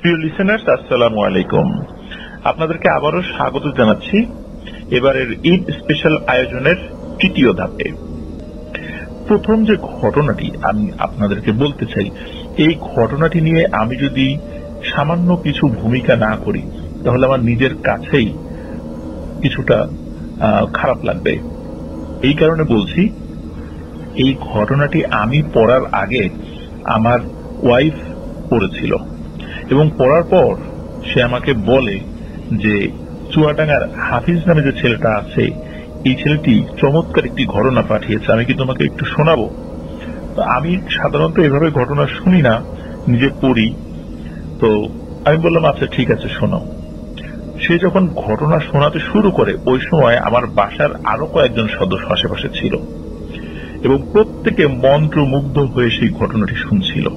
প্রিয় লিসেনার্স, আসসালামু আলাইকুম। আপনাদেরকে আবারও স্বাগত জানাচ্ছি এবারের ঈদ স্পেশাল আয়োজনের তৃতীয় ধাপে। প্রথম যে ঘটনাটি আমি আপনাদেরকে বলতে চাই, এই ঘটনাটি নিয়ে আমি যদি সামান্য কিছু ভূমিকা না করি তাহলে আমার নিজের কাছেই কিছুটা খারাপ লাগবে। এই কারণে বলছি, এই ঘটনাটি আমি পড়ার আগে আমার ওয়াইফ পড়েছিল এবং পড়ার পর সে আমাকে বলে যে চুয়াডাঙ্গার হাফিজ নামে যে ছেলেটা আছে, এই ছেলেটি চমৎকার একটি ঘটনা পাঠিয়েছে, আমি কি তোমাকে একটু শোনাবো? আমি সাধারণত এভাবে ঘটনা শুনি না, নিজে পড়ি। তো আমি বললাম আচ্ছা ঠিক আছে, শোনাও। সে যখন ঘটনা শোনাতে শুরু করে ওই সময় আমার বাসার আরো কয়েকজন সদস্য আশেপাশে ছিল এবং প্রত্যেকে মন্ত্রমুগ্ধ হয়ে সেই ঘটনাটি শুনছিল।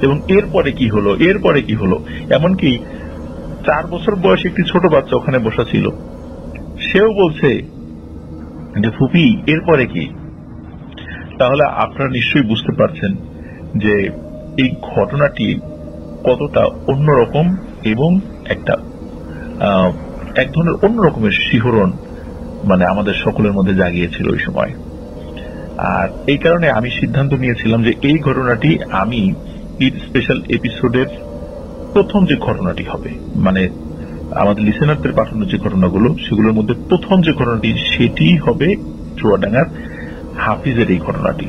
এবং এরপরে কি হলো, এমনকি 4 বছর বয়সী একটি ছোট বাচ্চা ওখানে বসা ছিল, সেও বলছে যে ফুপি এরপরে কি। তাহলে আপনারা নিশ্চয়ই বুঝতে পারছেন যে এই ঘটনাটি কতটা অন্যরকম এবং এক ধরনের অন্যরকমের শিহরণ আমাদের সকলের মধ্যে জাগিয়েছিল ওই সময়। আর এই কারণে আমি সিদ্ধান্ত নিয়েছিলাম যে এই ঘটনাটি আমি ঈদ স্পেশাল এপিসোডের প্রথম যে ঘটনাটি হবে, আমাদের লিসেনারদের পাঠানো যে ঘটনাগুলো, সেগুলোর মধ্যে প্রথম যে ঘটনাটি সেটি হবে চুয়াডাঙ্গার হাফিজের এই ঘটনাটি।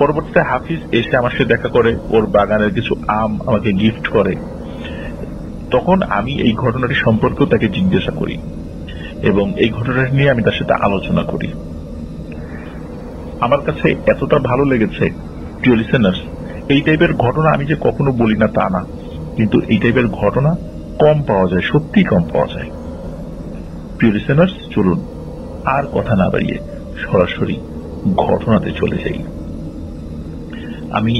পরবর্তীতে হাফিজ এসে আমার সাথে দেখা করে, ওর বাগানের কিছু আম আমাকে গিফট করে। তখন আমি এই ঘটনাটি সম্পর্কেও তাকে জিজ্ঞাসা করি এবং এই ঘটনাটি নিয়ে আমি তার সাথে আলোচনা করি। আমার কাছে এতটা ভালো লেগেছে, প্রিয় লিসেনার্স, এই টাইপের ঘটনা আমি যে কখনো বলি না তা না, কিন্তু এই টাইপের ঘটনা কম পাওয়া যায়, সত্যি কম পাওয়া যায়। প্রিয় লিসেনার্স, চলুন আর কথা না বাড়িয়ে সরাসরি ঘটনাতে চলে যাই। আমি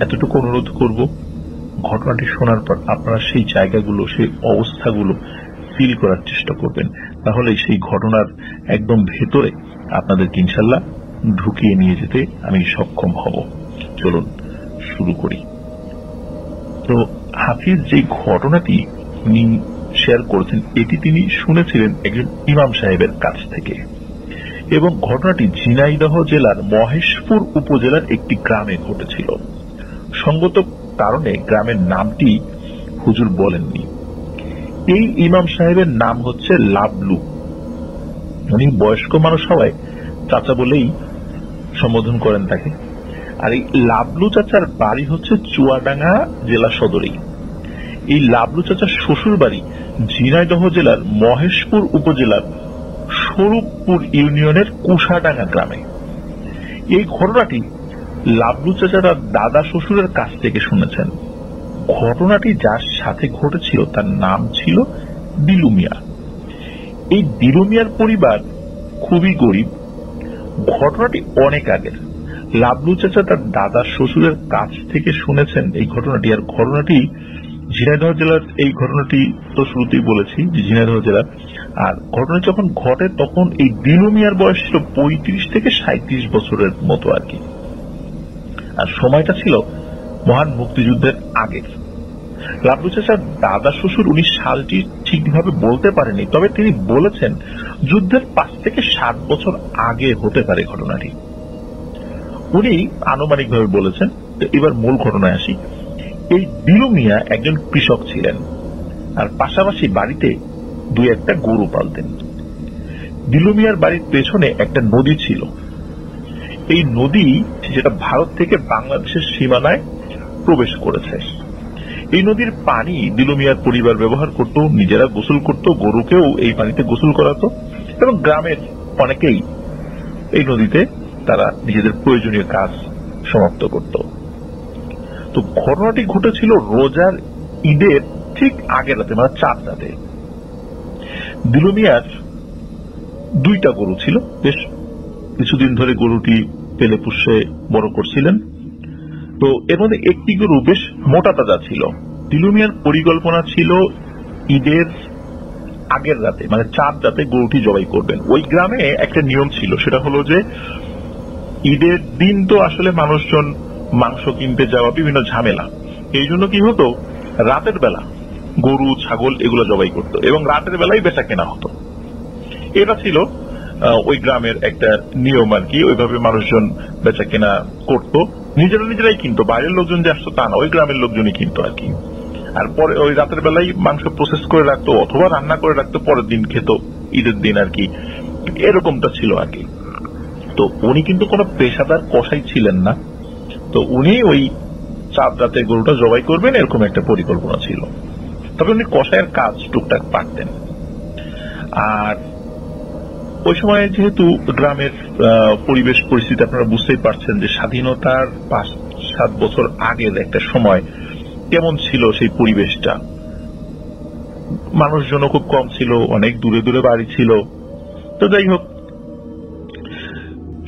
এতটুকু অনুরোধ করব, ঘটনাটি শোনার পর আপনারা সেই জায়গাগুলো, সেই অবস্থাগুলো ফিল করার চেষ্টা করবেন, তাহলে সেই ঘটনার একদম ভেতরে আপনাদেরকে ইনশাল্লাহ ঢুকিয়ে নিয়ে যেতে আমি সক্ষম হব। চলুন শুরু করি। তো হাফিজ যে ঘটনাটি উনি শেয়ার করেছেন, এটি তিনি শুনেছিলেন একজন ইমাম সাহেবের কাছ থেকে এবং ঘটনাটি ঝিনাইদহ জেলার মহেশপুর উপজেলার একটি গ্রামে ঘটেছিল। সঙ্গত কারণে গ্রামের নামটি হুজুর বলেননি। এই ইমাম সাহেবের নাম হচ্ছে লাবলু। উনি বয়স্ক মানুষ হওয়ায় চাচা বলেই সম্বোধন করেন তাকে। আর এই লাবলু চাচার বাড়ি হচ্ছে চুয়াডাঙ্গা জেলা সদরেই। এই লাবলু চাচার শ্বশুর বাড়ি ঝিনাইদহ জেলার মহেশপুর উপজেলার স্বরূপপুর ইউনিয়নের কুশাডাঙ্গা গ্রামে। এই ঘটনাটি লাবলু চাচারা দাদা শ্বশুরের কাছ থেকে শুনেছেন। ঘটনাটি যার সাথে ঘটেছিল তার নাম ছিল দিলু মিয়া। এই দিলু মিয়ার পরিবার খুবই গরিব। ঘটনাটি অনেক আগের। লাবলু চাচা তার দাদা শ্বশুরের কাছ থেকে শুনেছেন এই ঘটনাটি। আর ঘটনাটি ঝিনাইদহ জেলার, এই ঘটনাটি তো শুরুতেই বলেছি যে ঝিনাইদহ জেলার। আর ঘটনা যখন ঘটে তখন এই দিলু মিয়ার বয়স ছিল 35 থেকে 37 বছরের মতো আর কি। আর সময়টা ছিল মহান মুক্তিযুদ্ধের আগের। লাবলু চাচার দাদা শ্বশুর 19 সালটি ঠিকভাবে বলতে পারেনি, তবে তিনি বলেছেন যুদ্ধের 5 থেকে 7 বছর আগে হতে পারে ঘটনাটি। উনি আনুমানিকভাবে বলেছেন। তো এবার মূল ঘটনায় আসি। এই দিলু মিয়া একজন কৃষক ছিলেন আর পাশাপাশি বাড়িতে 2-1টা গরু পালতেন। দিলু মিয়ার বাড়ির পেছনে একটা নদী ছিল। এই নদী যেটা ভারত থেকে বাংলাদেশের সীমানায় প্রবেশ করেছে। এই নদীর পানি দিলু মিয়ার পরিবার ব্যবহার করত, নিজেরা গোসল করত, গরুকেও এই পানিতে গোসল করাতো এবং গ্রামের অনেকেই এই নদীতে তারা নিজেদের প্রয়োজনীয় কাজ সমাপ্ত করত। তো ঘটনাটি ঘটেছিল রোজার ঈদের ঠিক আগের রাতে, 4 রাতে। দিলু মিয়ার 2টা গরু ছিল। বেশ কিছুদিন ধরে গরুটি পেলে পুষে বড় করছিলেন। তো এর মধ্যে একটি গরু বেশ মোটা তাজা ছিল। দিলু মিয়ার পরিকল্পনা ছিল ঈদের আগের রাতে, 4 রাতে গরুটি জবাই করবেন। ওই গ্রামে একটা নিয়ম ছিল, সেটা হলো যে ঈদের দিন তো আসলে মানুষজন মাংস কিনতে যাওয়া, বিভিন্ন ঝামেলা। এই জন্য কি হতো, রাতের বেলা গরু ছাগল এগুলো জবাই করত এবং রাতের বেলায় বেচা কেনা হতো। এটা ছিল ওই গ্রামের একটা নিয়ম আর কি। ওইভাবে মানুষজন বেচা কেনা করতো, নিজেরাই কিনতো, বাইরের লোকজন যে আসতো তা না, ওই গ্রামের লোকজনই কিনতো আর কি। আর পরে ওই রাতের বেলায় মাংস প্রসেস করে রাখতো অথবা রান্না করে রাখতো, পরের দিন খেত, ঈদের দিন আর কি। এরকমটা ছিল আর কি। তো উনি কিন্তু কোনো পেশাদার কসাই ছিলেন না, তো উনি ওই চাঁদ রাতে গরুটা জবাই করবেন এরকম একটা পরিকল্পনা ছিল। তবে উনি কসাইয়ের কাজ টুকটাক পারতেন। আর ওই সময় যেহেতু গ্রামের পরিবেশ পরিস্থিতি আপনারা বুঝতেই পারছেন যে স্বাধীনতার 5-7 বছর আগের একটা সময় কেমন ছিল সেই পরিবেশটা। মানুষজনও খুব কম ছিল, অনেক দূরে দূরে বাড়ি ছিল। তো যাই হোক,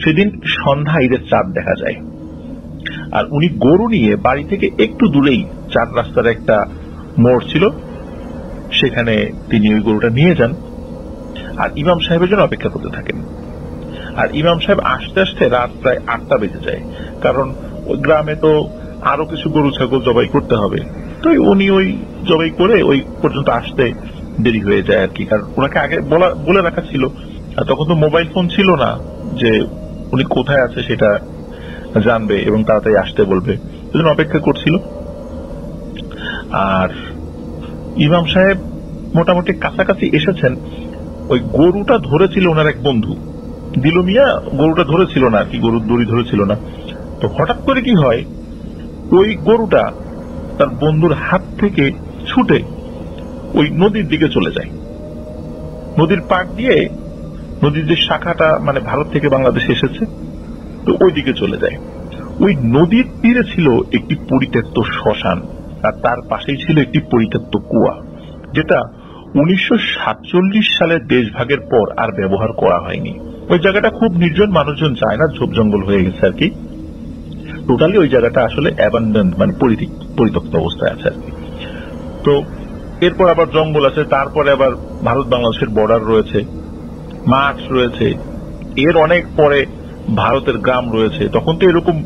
সেদিন সন্ধ্যা ঈদের চাঁদ দেখা যায়। আর উনি গরু নিয়ে বাড়ি থেকে একটু দূরেই 4 রাস্তার একটা মোড় ছিল, সেখানে তিনি ওই গরুটা নিয়ে যান আর ইমাম সাহেবের জন্য অপেক্ষা করতে থাকেন। আর ইমাম সাহেব আসতে আসতে রাত প্রায় 8টা বেজে যায়, কারণ ওই গ্রামে তো আরো কিছু গরু ছাগল জবাই করতে হবে। তো উনি ওই জবাই করে ওই পর্যন্ত আসতে দেরি হয়ে যায় আর কি। কারণ ওনাকে আগে বলে রাখা ছিল, আর তখন তো মোবাইল ফোন ছিল না যে উনি কোথায় আছে সেটা জানবে এবং তাড়াতাড়ি আসতে বলবে, সেজন্য অপেক্ষা করছিল। আর ইমাম সাহেব মোটামুটি কাছাকাছি এসেছেন। ওই গরুটা ধরেছিল ওনার এক বন্ধু দিলু মিয়া, গরুটা ধরেছিল না আর কি, গরুর দড়ি ধরেছিল না। তো হঠাৎ করে কি হয়, ওই গরুটা তার বন্ধুর হাত থেকে ছুটে ওই নদীর দিকে চলে যায়। নদীর পাড় দিয়ে, নদীর যে শাখাটা মানে ভারত থেকে বাংলাদেশে এসেছে, তো ওই দিকে চলে যায়। ওই নদীর তীরে ছিল একটি পরিত্যক্ত শ্মশান, আর তার পাশেই ছিল একটি পরিত্যক্ত কুয়া, যেটা 1947 সালের দেশভাগের পর আর ব্যবহার করা হয়নি। ওই জায়গাটা খুব নির্জন, মানুষজন যায় না, ঝোপ জঙ্গল হয়ে গেছে আর কি। টোটালি ওই জায়গাটা আসলে অ্যাবান্ডন মানে পরিত্যক্ত অবস্থায় আছে আর কি। তো এরপর আবার জঙ্গল আছে, তারপরে আবার ভারত বাংলাদেশের বর্ডার রয়েছে, মাঠ রয়েছে, এর অনেক পরে ভারতের গ্রাম রয়েছে। তখন তো এরকম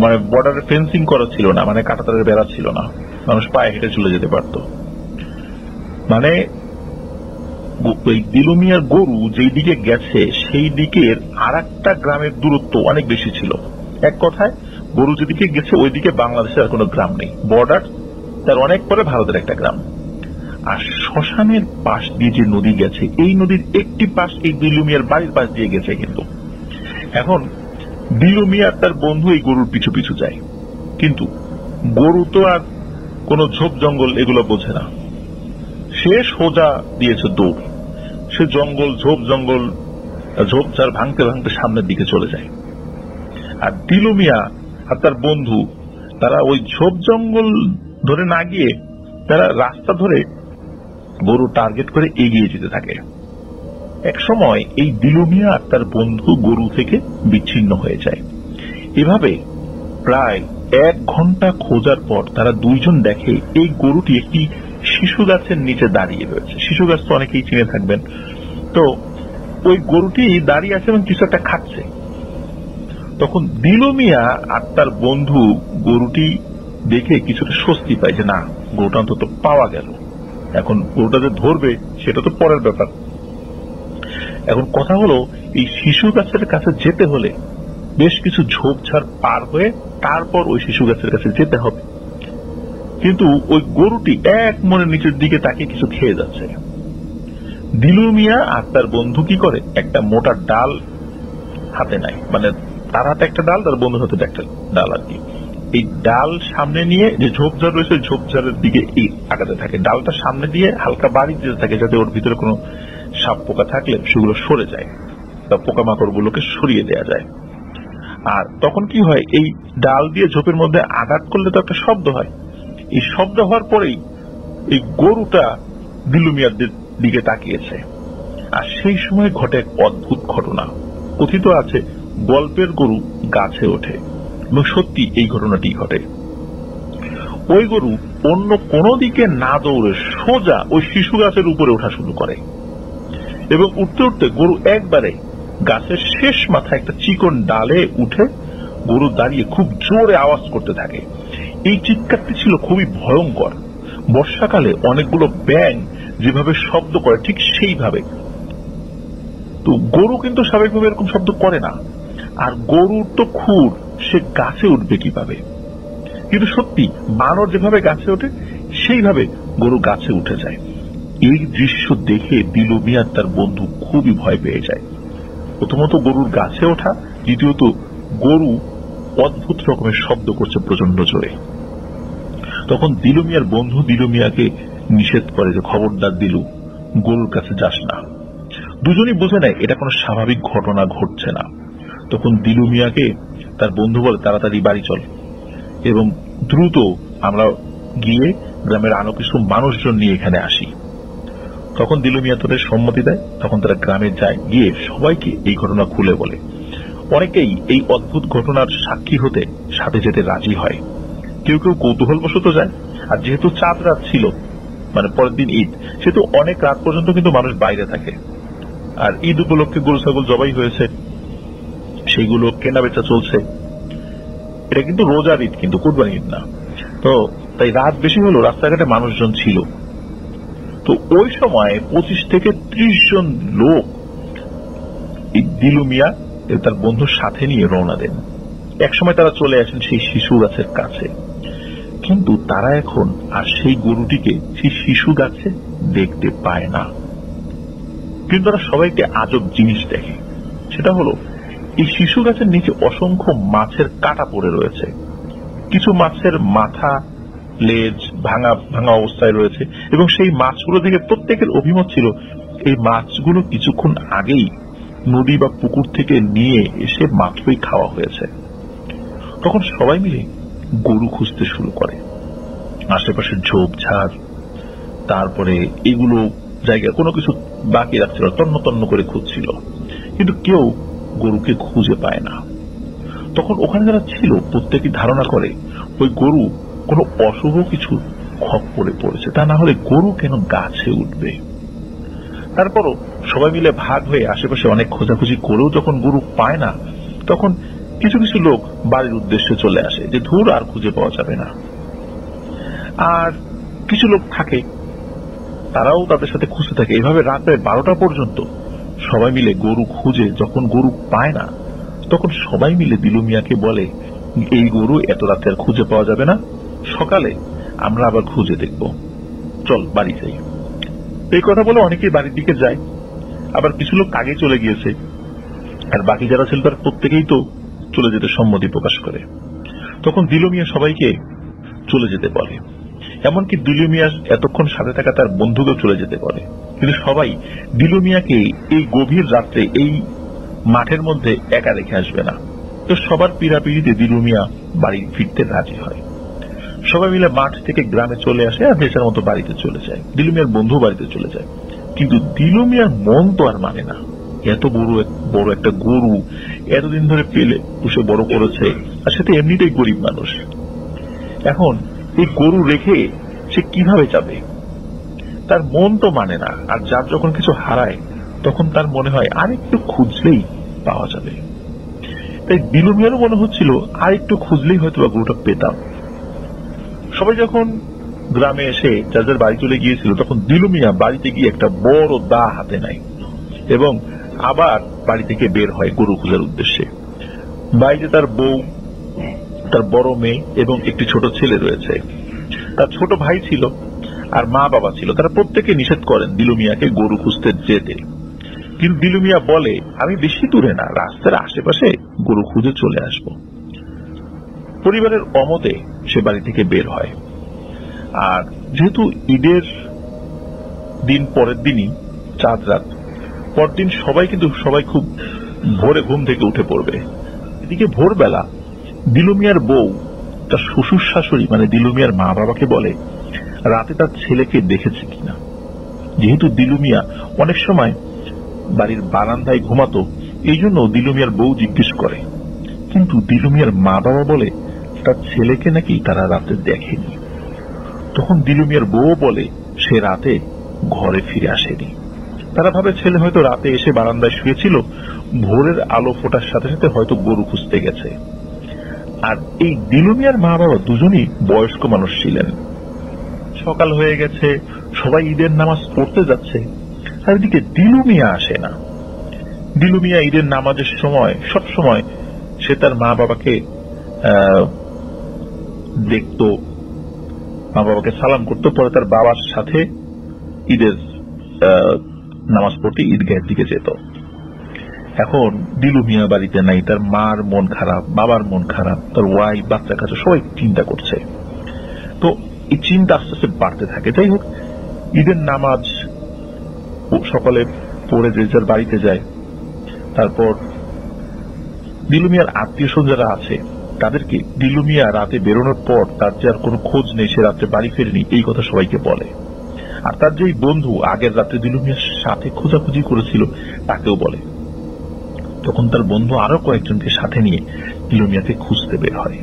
মানে বর্ডারে ফেন্সিং করা ছিল না, মানে কাঁটাতারের বেড়া ছিল না, মানুষ পায়ে হেঁটে চলে যেতে পারত। মানে ওই দিলু মিয়ার গরু যেই দিকে গেছে সেই দিকের আর একটা গ্রামের দূরত্ব অনেক বেশি ছিল। এক কথায় গরু যেদিকে গেছে ওইদিকে বাংলাদেশের আর কোনো গ্রাম নেই, বর্ডার তার অনেক পরে ভারতের একটা গ্রাম। আর শ্মশানের পাশ দিয়ে যে নদী গেছে, এই নদীর একটি পাশ এই দিলু মিয়ার বাড়ির পাশ দিয়ে গেছে। কিন্তু এখন দিলু মিয়া তার বন্ধু এই গরুর পিছু পিছু যায়, কিন্তু গরু তো আর কোন ঝোপ জঙ্গল এগুলো বোঝে না, সে সোজা দিয়েছে দৌড়। সে জঙ্গল ঝোপঝাড় ভাঙতে ভাঙতে সামনের দিকে চলে যায়। আর দিলু মিয়া আর তার বন্ধু তারা ওই ঝোপ জঙ্গল ধরে না গিয়ে তারা রাস্তা ধরে গরু টার্গেট করে এগিয়ে যেতে থাকে। এক সময় এই দিলু মিয়া আর তার বন্ধু গরু থেকে বিচ্ছিন্ন হয়ে যায়। এভাবে প্রায় 1 ঘন্টা খোঁজার পর তারা দুইজন দেখে এই গরুটি একটি শিশু গাছের নিচে দাঁড়িয়ে রয়েছে। শিশু গাছ তো অনেকেই চিনে থাকবেন। তো ওই গরুটি দাঁড়িয়ে আছে এবং কিছু একটা খাচ্ছে। তখন দিলু মিয়া আর তার বন্ধু গরুটি দেখে কিছুটা স্বস্তি পায় যে না, গরুটা অন্তত পাওয়া গেল। এখন গরুটা যে ধরবে সেটা তো পরের ব্যাপার। এখন কথা হলো, এই শিশু গাছের কাছে যেতে হলে বেশ কিছু ঝোপঝাড় পার হয়ে তারপর ওই শিশু গাছের কাছে যেতে হবে। কিন্তু ওই গরুটি এক মনে নিচের দিকে তাকিয়ে কিছু খেয়ে যাচ্ছে। দিলু মিয়া আর তার বন্ধু কি করে, একটা মোটা ডাল হাতে নেয়, মানে তার হাতে একটা ডাল, তার বন্ধুর হাতে একটা ডাল আর কি। এই ডাল সামনে নিয়ে যে ঝোপঝাড় রয়েছে ঝোপঝাড়ের দিকে আগাতে থাকে, ডালটা সামনে দিয়ে হালকা বাড়ি দিতে থাকে যাতে ওর ভিতরে কোনো সাপ পোকা থাকলে সেগুলো সরে যায় বা পোকামাকড় গুলোকে সরিয়ে দেওয়া যায়। আর তখন কি হয়, এই ডাল দিয়ে ঝোপের মধ্যে আঘাত করলে তো একটা শব্দ হয়। এই শব্দ হওয়ার পরেই এই গরুটা দিলু মিয়ার দিকে তাকিয়েছে। আর সেই সময় ঘটে এক অদ্ভুত ঘটনা। কথিত আছে গল্পের গরু গাছে ওঠে, এবং সত্যি এই ঘটনাটি ঘটে। ওই গরু অন্য কোনো দিকে না দৌড়ে সোজা ওই শিশু গাছের উপরে ওঠা শুরু করে, এবং উঠতে উঠতে গরু একবারে গাছের শেষ মাথায় একটা চিকন ডালে উঠে গরু দাঁড়িয়ে খুব জোরে আওয়াজ করতে থাকে। এই চিৎকারটি ছিল খুবই ভয়ঙ্কর। বর্ষাকালে অনেকগুলো ব্যাঙ যেভাবে শব্দ করে ঠিক সেইভাবে। তো গরু কিন্তু স্বাভাবিকভাবে এরকম শব্দ করে না, আর গরুর তো খুর, সে গাছে উঠবে কিভাবে? কিন্তু সত্যি বানর যেভাবে গাছে ওঠে সেইভাবে গরু গাছে উঠে যায়। এই দৃশ্য দেখে দিলু মিয়া তার বন্ধু খুবই ভয় পেয়ে যায়। প্রথমত গরুর গাছে ওঠা, দ্বিতীয়ত গরু অদ্ভুত রকমের শব্দ করছে প্রচন্ড জোরে। তখন দিলু মিয়ার বন্ধু দিলু মিয়াকে নিষেধ করে যে খবরদার দিলু, গরুর কাছে যাস না। দুজনই বুঝে নেয় এটা কোনো স্বাভাবিক ঘটনা ঘটছে না। তখন দিলু মিয়াকে তার বন্ধু বলে তাড়াতাড়ি বাড়ি চল এবং দ্রুত আমরা গিয়ে গ্রামের আরো কিছু মানুষজন নিয়ে এখানে আসি। তখন দিলু মিয়া তাদের সম্মতি দেয়। তখন তারা গ্রামে যায়, গিয়ে সবাইকে এই ঘটনা খুলে বলে। অনেকেই এই অদ্ভুত ঘটনার সাক্ষী হতে সাথে যেতে রাজি হয়। কেউ কেউ কৌতূহলবশত যায়। আর যেহেতু চাঁদ রাত ছিল, মানে পরের দিন ঈদ, সেহেতু অনেক রাত পর্যন্ত কিন্তু মানুষ বাইরে থাকে। আর ঈদ উপলক্ষে গরু ছাগল জবাই হয়েছে, সেগুলো কেনা বেচা চলছে। এটা কিন্তু রোজার ঈদ, কিন্তু কুরবানি ঈদ না। তো তাই রাত বেশি হলো, রাস্তাঘাটে মানুষজন ছিল। তো ওই সময় 25 থেকে 30 জন লোক দিলু মিয়া তার বন্ধুর সাথে নিয়ে রওনা দেন। একসময় তারা চলে আসেন সেই শিশু গাছের কাছে, কিন্তু তারা এখন আর সেই গরুটিকে সেই শিশু গাছে দেখতে পায় না। কিন্তু তারা সবাইকে আজব জিনিস দেখে। সেটা হলো এই শিশু গাছের নিচে অসংখ্য মাছের কাটা পড়ে রয়েছে। কিছু মাছের মাথা, লেজ ভাঙা ভাঙা অবস্থায় রয়েছে এবং সেই মাছগুলো দেখে প্রত্যেকের অভিমত ছিল এই মাছগুলো কিছুক্ষণ আগেই নদী বা পুকুর থেকে নিয়ে এসে মাত্রই খাওয়া হয়েছে। তখন সবাই মিলে গরু খুঁজতে শুরু করে। আশেপাশে ঝোপঝাড়, তারপরে এগুলো জায়গায় কোনো কিছু বাকি রাখছিল, তন্ন তন্ন করে খুঁজছিল, কিন্তু কেউ গরুকে খুঁজে পায় না। তখন ওখানে যারা ছিল প্রত্যেকে ধারণা করে ওই গরু কোনো অশুভ কিছু খপ্পরে পড়েছে, তা না হলে গরু কেন গাছে উঠবে। তারপরও সবাই মিলে ভাগ হয়ে আশেপাশে অনেক খোঁজাখুঁজি করেও যখন গরু পায় না, তখন কিছু কিছু লোক বাড়ির উদ্দেশ্যে চলে আসে যে ধুর আর খুঁজে পাওয়া যাবে না। আর কিছু লোক থাকে, তারাও তাদের সাথে খুঁজতে থাকে। এভাবে রাতে 12টা পর্যন্ত সবাই মিলে গরু খুঁজে যখন গরু পায় না, তখন সবাই মিলে দিলু মিয়াকে বলে এই গরু এত রাতে আর খুঁজে পাওয়া যাবে না, সকালে আমরা আবার খুঁজে দেখব, চল বাড়ি যাই। এই কথা বলে অনেকেই বাড়ির দিকে যায়। আবার কিছু লোক আগে চলে গিয়েছে, আর বাকি যারা ছিল তার প্রত্যেকেই তো চলে যেতে সম্মতি প্রকাশ করে। তখন দিলু মিয়া সবাইকে চলে যেতে বলে, এমনকি দিলু মিয়া এতক্ষণ সাথে থাকা তার বন্ধুকেও চলে যেতে বলে। কিন্তু সবাই দিলু মিয়াকে এই গভীর রাত্রে এই মাঠের মধ্যে একা রেখে আসবে না। তো সবার পিড়াপিড়িতে দিলু মিয়া বাড়ি ফিরতে রাজি হয়। সবাই মিলে মাঠ থেকে গ্রামে চলে আসে আর দেশের মতো বাড়িতে চলে যায়। দিলু মিয়ার বন্ধু বাড়িতে চলে যায়, কিন্তু দিলু মিয়ার মন তো আর মানে না। এত বড় একটা গরু এতদিন ধরে পেলে পুষে বড় করেছে, আর সাথে এমনিতেই গরিব মানুষ। এখন এই গরু রেখে সে কিভাবে যাবে? তার মন তো মানে না। আর যার যখন কিছু হারায় তখন তার মনে হয় আর একটু খুঁজলেই পাওয়া যাবে। তাই দিলু মিয়ারও মনে হচ্ছিল আর একটু খুঁজলেই হয়তো গরুটা পেতাম। সবাই যখন গ্রামে এসে যার যার বাড়ি চলে গিয়েছিল, তখন দিলু মিয়া বাড়িতে গিয়ে একটা বড় দা হাতে নেয় এবং আবার বাড়ি থেকে বের হয় গরু খোঁজার উদ্দেশ্যে। বাড়িতে তার বউ, তার বড় মেয়ে এবং একটি ছোট ছেলে রয়েছে। তার ছোট ভাই ছিল আর মা বাবা ছিল। তারা প্রত্যেকে নিষেধ করেন দিলু মিয়াকে গরু খুঁজতে যেতে, কিন্তু দিলু মিয়া বলে আমি বেশি দূরে না, রাস্তার আশেপাশে গরু খুঁজে চলে আসব। পরিবারের অমতে সে বাড়ি থেকে বের হয়। আর যেহেতু ঈদের দিন পরের দিনই চাঁদ রাত, পরদিন সবাই খুব ভোরে ঘুম থেকে উঠে পড়বে। এদিকে ভোরবেলা দিলু মিয়ার বউ তার শ্বশুর শাশুড়ি মানে দিলু মিয়ার মা বাবাকে বলে রাতে তার ছেলেকে দেখেছে কিনা। যেহেতু দিলু মিয়া অনেক সময় বাড়ির বারান্দায় ঘুমাতো, এই জন্য দিলু মিয়ার বউ জিজ্ঞেস করে, কিন্তু দিলু মিয়ার মা বাবা বলে তার ছেলেকে নাকি তারা রাতে দেখেনি। তখন দিলু মিয়ার বউ বলে সে রাতে ঘরে ফিরে আসেনি। তারা ভাবে ছেলে হয়তো রাতে এসে বারান্দায় শুয়েছিল, ভোরের আলো ফোটার সাথে সাথে হয়তো গরু খুঁজতে গেছে। আর এই দিলু মিয়ার মা বাবা দুজনই বয়স্ক মানুষ ছিলেন, সকাল হয়ে গেছে, সবাই ঈদের নামাজ পড়তে যাচ্ছে, আর এদিকে দিলু মিয়া আসে না। দিলু মিয়া ঈদের নামাজের সময় সব সময় সে তার মা বাবাকে দেখতো, মা বাবাকে সালাম করতো, পরে তার বাবার সাথে ঈদের নামাজ পড়তে ঈদগাহের দিকে যেত। এখন দিলু মিয়া বাড়িতে নাই, তার মার মন খারাপ, বাবার মন খারাপ, তার ওয়াইফ, বাচ্চা কাচ্চা সবাই চিন্তা করছে। তো এই চিন্তা আস্তে আস্তে বাড়তে থাকে। যাই হোক, ঈদের নামাজ সকালে পড়ে যে যার বাড়িতে যায়। তারপর দিলু মিয়ার আত্মীয় স্বজন যারা আছে তাদেরকে দিলু মিয়া রাতে বেরোনোর পর তার যে আর কোনো খোঁজ নেই, সে রাত্রে বাড়ি ফেরেনি, এই কথা সবাইকে বলে। আর তার যে বন্ধু আগের রাত্রে দিলু মিয়ার সাথে খোঁজাখুঁজি করেছিল তাকেও বলে। তখন তার বন্ধু আরো কয়েকজনকে সাথে নিয়ে দিলু মিয়াকে খুঁজতে বের হয়।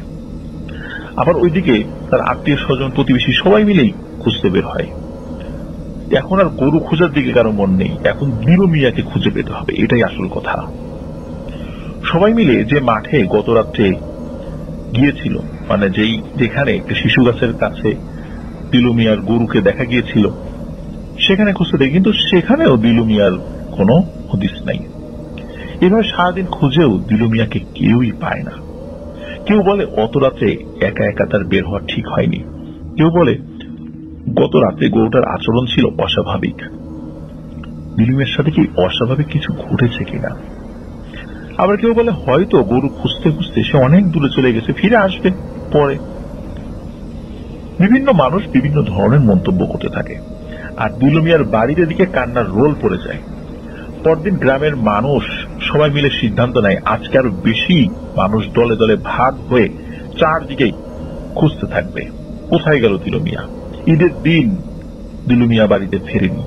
আবার ওইদিকে তার আত্মীয় স্বজন, প্রতিবেশী সবাই মিলেই খুঁজতে বের হয়। এখন আর গরু খোঁজার দিকে কারো মন নেই, এখন দিলু মিয়াকে খুঁজে পেতে হবে, এটাই আসল কথা। সবাই মিলে যে মাঠে গত রাত্রে গিয়েছিল, মানে যেখানে একটা শিশু গাছের কাছে দিলু মিয়ার গরুকে দেখা গিয়েছিল, সেখানে খুঁজতে দেখি, কিন্তু সেখানেও দিলু মিয়ার কোনো হদিস নাই। এভাবে সারাদিন খুঁজেও দিলু মিয়াকে কেউই পায় না। কেউ বলে অত রাতে একা একা তার বের হওয়া ঠিক হয়নি, কেউ বলে গত রাতে গরুটার আচরণ ছিল অস্বাভাবিক। দিলু মিয়ার সাথে কি অস্বাভাবিক কিছু ঘটেছে কিনা। আবার কেউ বলে হয়তো গরু খুঁজতে খুঁজতে সে অনেক দূরে চলে গেছে, ফিরে আসবে পরে। বিভিন্ন মানুষ বিভিন্ন ধরনের মন্তব্য করতে থাকে। আর দিলু মিয়ার বাড়ির দিকে কান্নার রোল পড়ে যায়। পরদিন গ্রামের মানুষ সবাই মিলে সিদ্ধান্ত নেয় আজকে আরো বেশি মানুষ দলে দলে ভাগ হয়ে চারদিকেই খুঁজতে থাকবে কোথায় গেল দিলু মিয়া। ঈদের দিন দিলু মিয়া বাড়িতে ফেরেনি,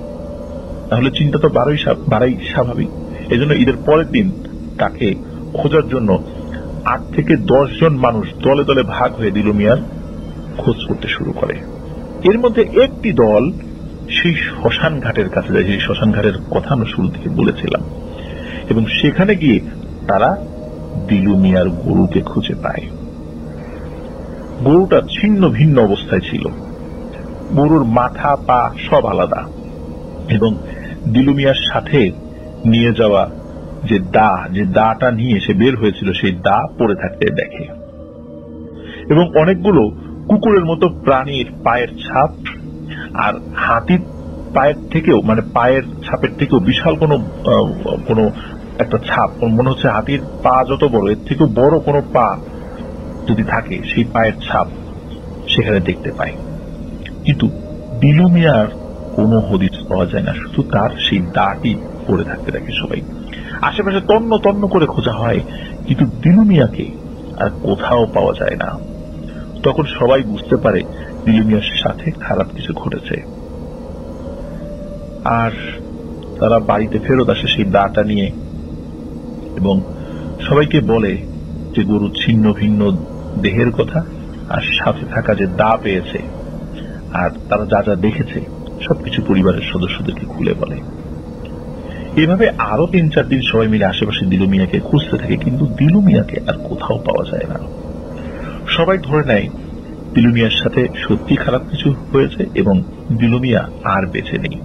তাহলে চিন্তা তো বাড়াই স্বাভাবিক। এজন্য ঈদের পরের দিন তাকে খোঁজার জন্য 8 থেকে 10 জন মানুষ দলে দলে ভাগ হয়ে দিলু মিয়ার খোঁজ করতে শুরু করে। এর মধ্যে একটি দল সেই শ্মশান ঘাটের কাছে যায়, সেই শ্মশান ঘাটের কথা আমরা শুরু থেকে বলেছিলাম, এবং সেখানে গিয়ে তারা দিলু মিয়ার গরুকে খুঁজে পায়। গরুটা ছিন্ন ভিন্ন অবস্থায় ছিল, গরুর মাথা পা সব আলাদা, এবং দিলু মিয়ার সাথে নিয়ে যাওয়া যে দাটা নিয়ে সে বের হয়েছিল সেই দা পড়ে থাকতে দেখে, এবং অনেকগুলো কুকুরের মতো প্রাণীর পায়ের ছাপ, আর হাতির পায়ের থেকেও, মানে পায়ের ছাপের থেকেও বিশাল কোনো একটা ছাপ, মনে হচ্ছে হাতির পা যত বড় এর থেকেও বড় কোনো পা যদি থাকে সেই পায়ের ছাপ সেখানে দেখতে পায়। কিন্তু দিলু মিয়ার কোনো হদিস পাওয়া যায় না, শুধু তার সেই দাটি পড়ে থাকতে দেখে সবাই। আশেপাশে তন্ন তন্ন করে খোঁজা হয়, কিন্তু দিলু মিয়াকে আর কোথাও পাওয়া যায় না। তখন সবাই বুঝতে পারে দিলু মিয়ার সাথে খারাপ কিছু ঘটেছে, আর তারা বাড়িতে ফেরত আসে সেই দাটা নিয়ে, এবং সবাইকে বলে যে গরু ছিন্ন ভিন্ন দেহের কথা, আর সাথে থাকা যে দা পেয়েছে, আর তারা যা যা দেখেছে সবকিছু পরিবারের সদস্যদেরকে খুলে বলে। এভাবে আরো 3-4 দিন সবাই মিলে আশেপাশে দিলু মিয়াকে খুঁজতে থাকে, কিন্তু দিলু মিয়াকে আর কোথাও পাওয়া যায় না। সবাই ধরে নেয় দিলু মিয়ার সাথে সত্যি খারাপ কিছু হয়েছে, এবং দিলু মিয়া আর বেঁচে নেই।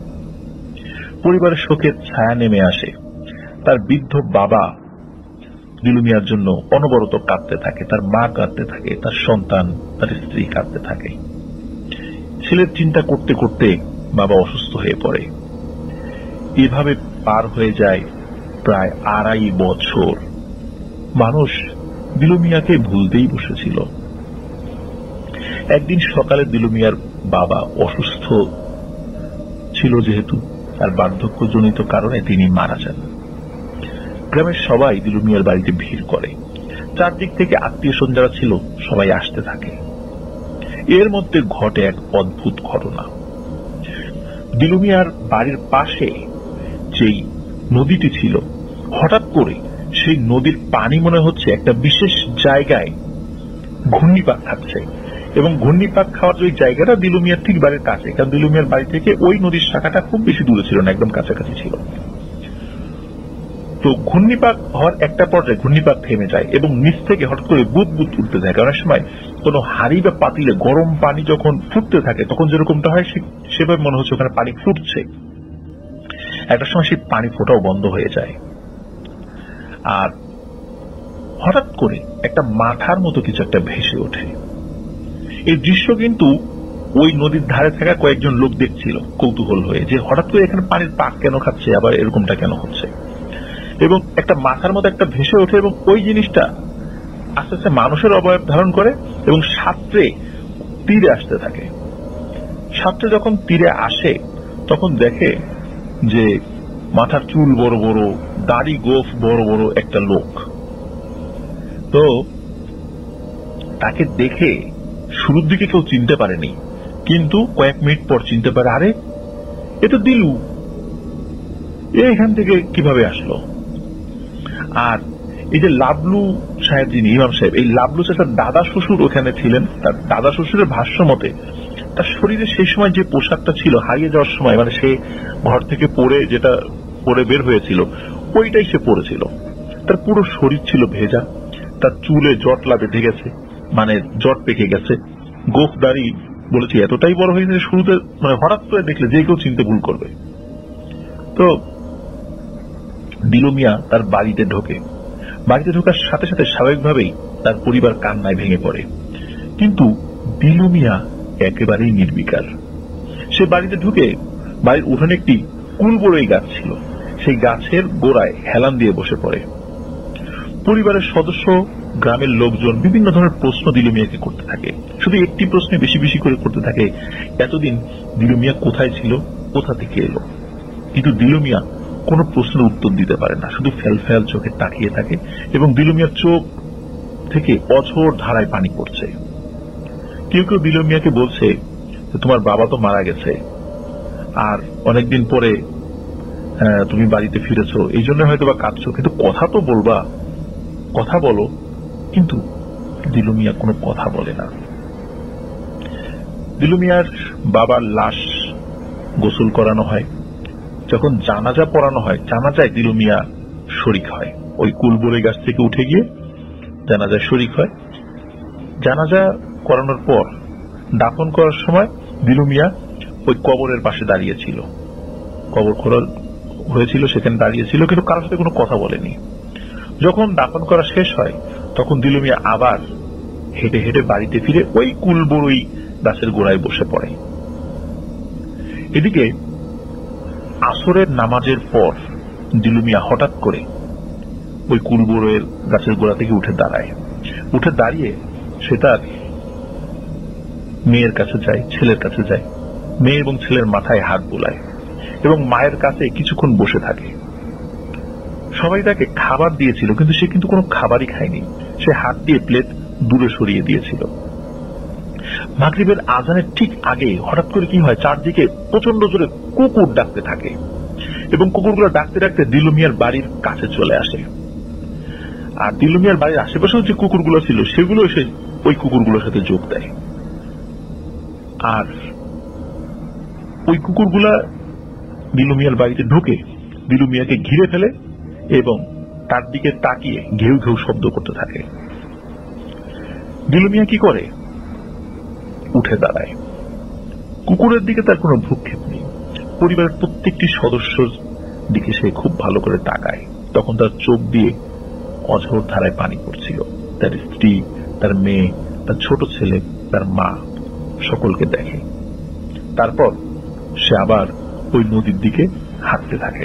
পরিবারের শোকের ছায়া নেমে আসে। তার বৃদ্ধ বাবা দিলু মিয়ার জন্য অনবরত কাঁদতে থাকে, তার মা কাঁদতে থাকে, তার সন্তান, তার স্ত্রী কাঁদতে থাকে। ছেলের চিন্তা করতে করতে বাবা অসুস্থ হয়ে পড়ে। এভাবে পার হয়ে যায় প্রায় 2.5 বছর। মানুষ দিলু মিয়াকে ভুলতেই বসেছিল। একদিন সকালে দিলু মিয়ার বাবা অসুস্থ ছিল, যেহেতু তার বার্ধক্যজনিত কারণে তিনি মারা যান। গ্রামের সবাই দিলু মিয়ার বাড়িতে ভিড় করে, চারদিক থেকে আত্মীয় স্বজন যারা ছিল সবাই আসতে থাকে। এর মধ্যে ঘটে এক অদ্ভুত ঘটনা। দিলু মিয়ার বাড়ির পাশে যেই নদীটি ছিল, হঠাৎ করে সেই নদীর পানি মনে হচ্ছে একটা বিশেষ জায়গায় ঘূর্ণিপাক খাচ্ছে, এবং ঘূর্ণিপাক খাওয়ার ওই জায়গাটা দিলু মিয়ার ঠিক বাড়ির কাছে, কারণ দিলু মিয়ার বাড়ি থেকে ওই নদীর শাখাটা খুব বেশি দূরে ছিল না, একদম কাছাকাছি ছিল। তো ঘূর্ণিপাক হওয়ার একটা পর্যায়ে ঘূর্ণিপাক থেমে যায় এবং নিচ থেকে হঠাৎ করে বুদবুদ উঠতে থাকে। অনেক সময় কোনো হাঁড়ি বা পাতিলে গরম পানি যখন ফুটতে থাকে তখন যেরকমটা হয় সেভাবে মনে হচ্ছে ওখানে পানি ফুটছে। একটা সময় সেই পানি ফোটাও বন্ধ হয়ে যায়, আর হঠাৎ করে একটা মাথার মতো কিছু একটা ভেসে ওঠে। এই দৃশ্য কিন্তু ওই নদীর ধারে থাকা কয়েকজন লোক দেখছিল কৌতূহল হয়ে, যে হঠাৎ করে এখানে পানির পাক কেন খাচ্ছে, আবার এরকমটা কেন হচ্ছে। এবং একটা মাথার মতো একটা ভেসে ওঠে এবং ওই জিনিসটা আস্তে আস্তে মানুষের অবয়ব ধারণ করে এবং সাঁতরে তীরে আসতে থাকে। সাঁতরে যখন তীরে আসে তখন দেখে যে মাথার চুল বড় বড়, দাড়ি গোফ বড় বড় একটা লোক। তো তাকে দেখে শুরুর দিকে কেউ চিনতে পারেনি, কিন্তু কয়েক মিনিট পর চিনতে পারে, আরে এ তো দিলু, এখান থেকে কিভাবে আসলো। আর এই যে লাবলু সাহেব, যিনি ইমাম সাহেব, এই লাবলু চাচার দাদা শ্বশুর ওখানে ছিলেন। তার দাদা শ্বশুরের ভাষ্য মতে তার শরীরে সেই সময় যে পোশাকটা ছিল হারিয়ে যাওয়ার সময়, মানে সে ঘর থেকে যেটা পরে বের হয়েছিল ওইটাই সে পরেছিল। তার পুরো শরীর ছিল ভেজা, তার চুলে জটলা বেঁধে গেছে, মানে জট পেকে গেছে। গোফ দাড়ি বলেছি এতটাই বড় হয়ে গেছে শুরুতে, মানে হঠাৎ করে দেখলে যে কেউ চিনতে ভুল করবে। তো দিলু মিয়া তার বাড়িতে ঢোকে। বাড়িতে ঢোকার সাথে সাথে স্বাভাবিকভাবেই তার পরিবার কান্নায় ভেঙে পড়ে, কিন্তু দিলু মিয়া একেবারেই নির্বিকার। সে বাড়িতে ঢুকে বাড়ির উঠানে একটি কুলবড়ই গাছ ছিল, সেই গাছের গোড়ায় হেলান দিয়ে বসে পড়ে। পরিবারের সদস্য, গ্রামের লোকজন বিভিন্ন ধরনের প্রশ্ন দিলু মিয়াকে করতে থাকে। শুধু একটি প্রশ্নে বেশি বেশি করে করতে থাকে, এতদিন দিলু মিয়া কোথায় ছিল, কোথা থেকে এলো। কিন্তু দিলু মিয়া কোনো প্রশ্নের উত্তর দিতে পারে না, শুধু ফেল ফেল চোখে তাকিয়ে থাকে এবং দিলু মিয়ার চোখ থেকে অঝোর ধারায় পানি পড়ছে। কেউ কেউ দিলু মিয়াকে বলছে যে তোমার বাবা তো মারা গেছে, আর অনেকদিন পরে তুমি বাড়িতে ফিরেছো, এই জন্য হয়তো বা কাঁদছো, কিন্তু কথা তো বলবা, কথা বলো। কিন্তু দিলু মিয়া কোনো কথা বলে না। দিলু মিয়ার বাবার লাশ গোসল করানো হয়, যখন জানাজা পড়ানো হয়, জানাজায় দিলু মিয়া শরিক হয়। ওই কুলবড়ই গাছ থেকে উঠে গিয়ে জানাজায় শরিক হয়। জানাজা করানোর পর দাফন করার সময় দিলু মিয়া ওই কবরের পাশে দাঁড়িয়েছিল, কবর খোঁড়া হয়েছিল সেখানে দাঁড়িয়েছিল, কিন্তু কারোর সাথে কোনো কথা বলেনি। যখন দাফন করা শেষ হয় তখন দিলু মিয়া আবার হেঁটে হেঁটে বাড়িতে ফিরে ওই কুলবড়ই গাছের গোড়ায় বসে পড়ে। এদিকে আসরের নামাজের পর দিলু মিয়া হঠাৎ করে ওই কুলবড়ইয়ের গাছের গোড়া থেকে উঠে দাঁড়ায়। উঠে দাঁড়িয়ে সে তার মেয়ের কাছে যায়, ছেলের কাছে যায়, মেয়ে এবং ছেলের মাথায় হাত বুলায় এবং মায়ের কাছে কিছুক্ষণ বসে থাকে। সবাই তাকে খাবার দিয়েছিল, কিন্তু সে কিন্তু কোনো খাবারই খায়নি। সে হাত দিয়ে প্লেট দূরে সরিয়ে দিয়েছিল। মাগরিবের আজানের ঠিক আগে হঠাৎ করে কি হয়, চারদিকে প্রচন্ড জোরে কুকুর ডাকতে থাকে এবং কুকুরগুলো ডাকতে ডাকতে দিলু মিয়ার বাড়ির কাছে চলে আসে। আর দিলু মিয়ার বাড়ির আশেপাশেও যে কুকুরগুলো ছিল সেগুলো এসে ওই কুকুরগুলোর সাথে যোগ দেয়। আর ওই কুকুরগুলা দিলু মিয়ার বাড়িতে ঢুকে দিলু মিয়াকে ঘিরে ফেলে এবং তার দিকে তাকিয়ে ঘেউ ঘেউ শব্দ করতে থাকে। দিলু মিয়া কি করে, উঠে দাঁড়ায়। কুকুরের দিকে তার কোনো ভ্রুক্ষেপ নেই। পরিবারের প্রত্যেকটি সদস্যর দিকে সে খুব ভালো করে তাকায়। তখন তার চোখ দিয়ে অঝোর ধারায় পানি পড়ছিল। তার স্ত্রী, তার মেয়ে, তার ছোট ছেলে, তার মা সকলকে দেখে। তারপর সে আবার ওই নদীর দিকে হাঁটতে থাকে।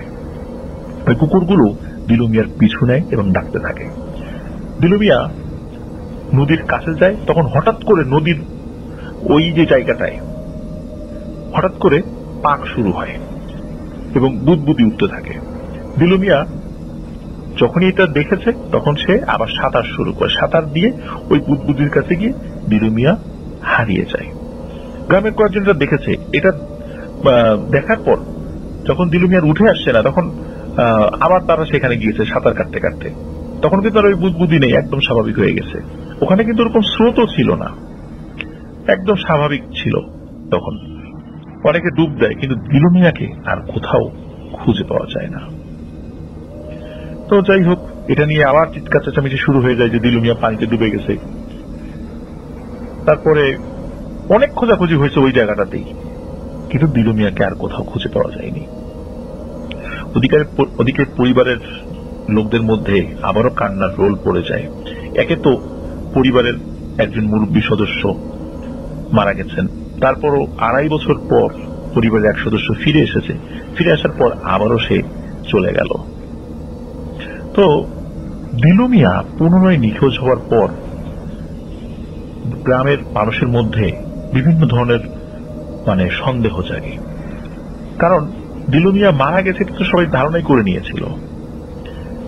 ওই কুকুরগুলো দিলু মিয়ার পিছু নেয় এবং ডাকতে থাকে। দিলু মিয়া নদীর কাছে যায়, তখন হঠাৎ করে নদীর ওই যে জায়গাটায় হঠাৎ করে পাক শুরু হয় এবং বুদবুদি উঠতে থাকে। দিলু মিয়া যখনই এটা দেখেছে তখন সে আবার সাঁতার শুরু করে। সাঁতার দিয়ে ওই বুদবুদির কাছে গিয়ে দিলু মিয়া হারিয়ে যায়। গ্রামের কয়েকজন এটা দেখেছে। এটা দেখার পর যখন দিলু মিয়ার উঠে আসছে না, তখন আবার তারা সেখানে গিয়েছে সাঁতার কাটতে কাটতে। তখন কিন্তু আর ওই বুদবুদি নেই, একদম স্বাভাবিক হয়ে গেছে। ওখানে কিন্তু ওরকম স্রোতও ছিল না, একদম স্বাভাবিক ছিল। তখন অনেকে ডুব দেয়, কিন্তু দিলু মিয়াকে আর কোথাও খুঁজে পাওয়া যায় না। তো যাই হোক, এটা নিয়ে আবার চিৎকার চেঁচামেচি শুরু হয়ে যায় যে দিলু মিয়া পানিতে ডুবে গেছে। তারপরে অনেক খোঁজাখুঁজি হয়েছে ওই জায়গাটাতেই, কিন্তু দিলু মিয়াকে আর কোথাও খুঁজে পাওয়া যায়নি। ওদিকে পরিবারের লোকদের মধ্যে আবারও কান্নার রোল পড়ে যায়। একে তো পরিবারের একজন মুরব্বী সদস্য মারা গেছেন, তারপরও 2.5 বছর পর পরিবারের এক সদস্য ফিরে এসেছে, ফিরে আসার পর আবারও সে চলে গেল। তো দিলু মিয়া পুনরায় নিখোঁজ হওয়ার পর গ্রামের মানুষের মধ্যে বিভিন্ন ধরনের সন্দেহ জাগে। কারণ দিলু মিয়া মারা গেছে কিন্তু সবাই ধারণাই করে নিয়েছিল।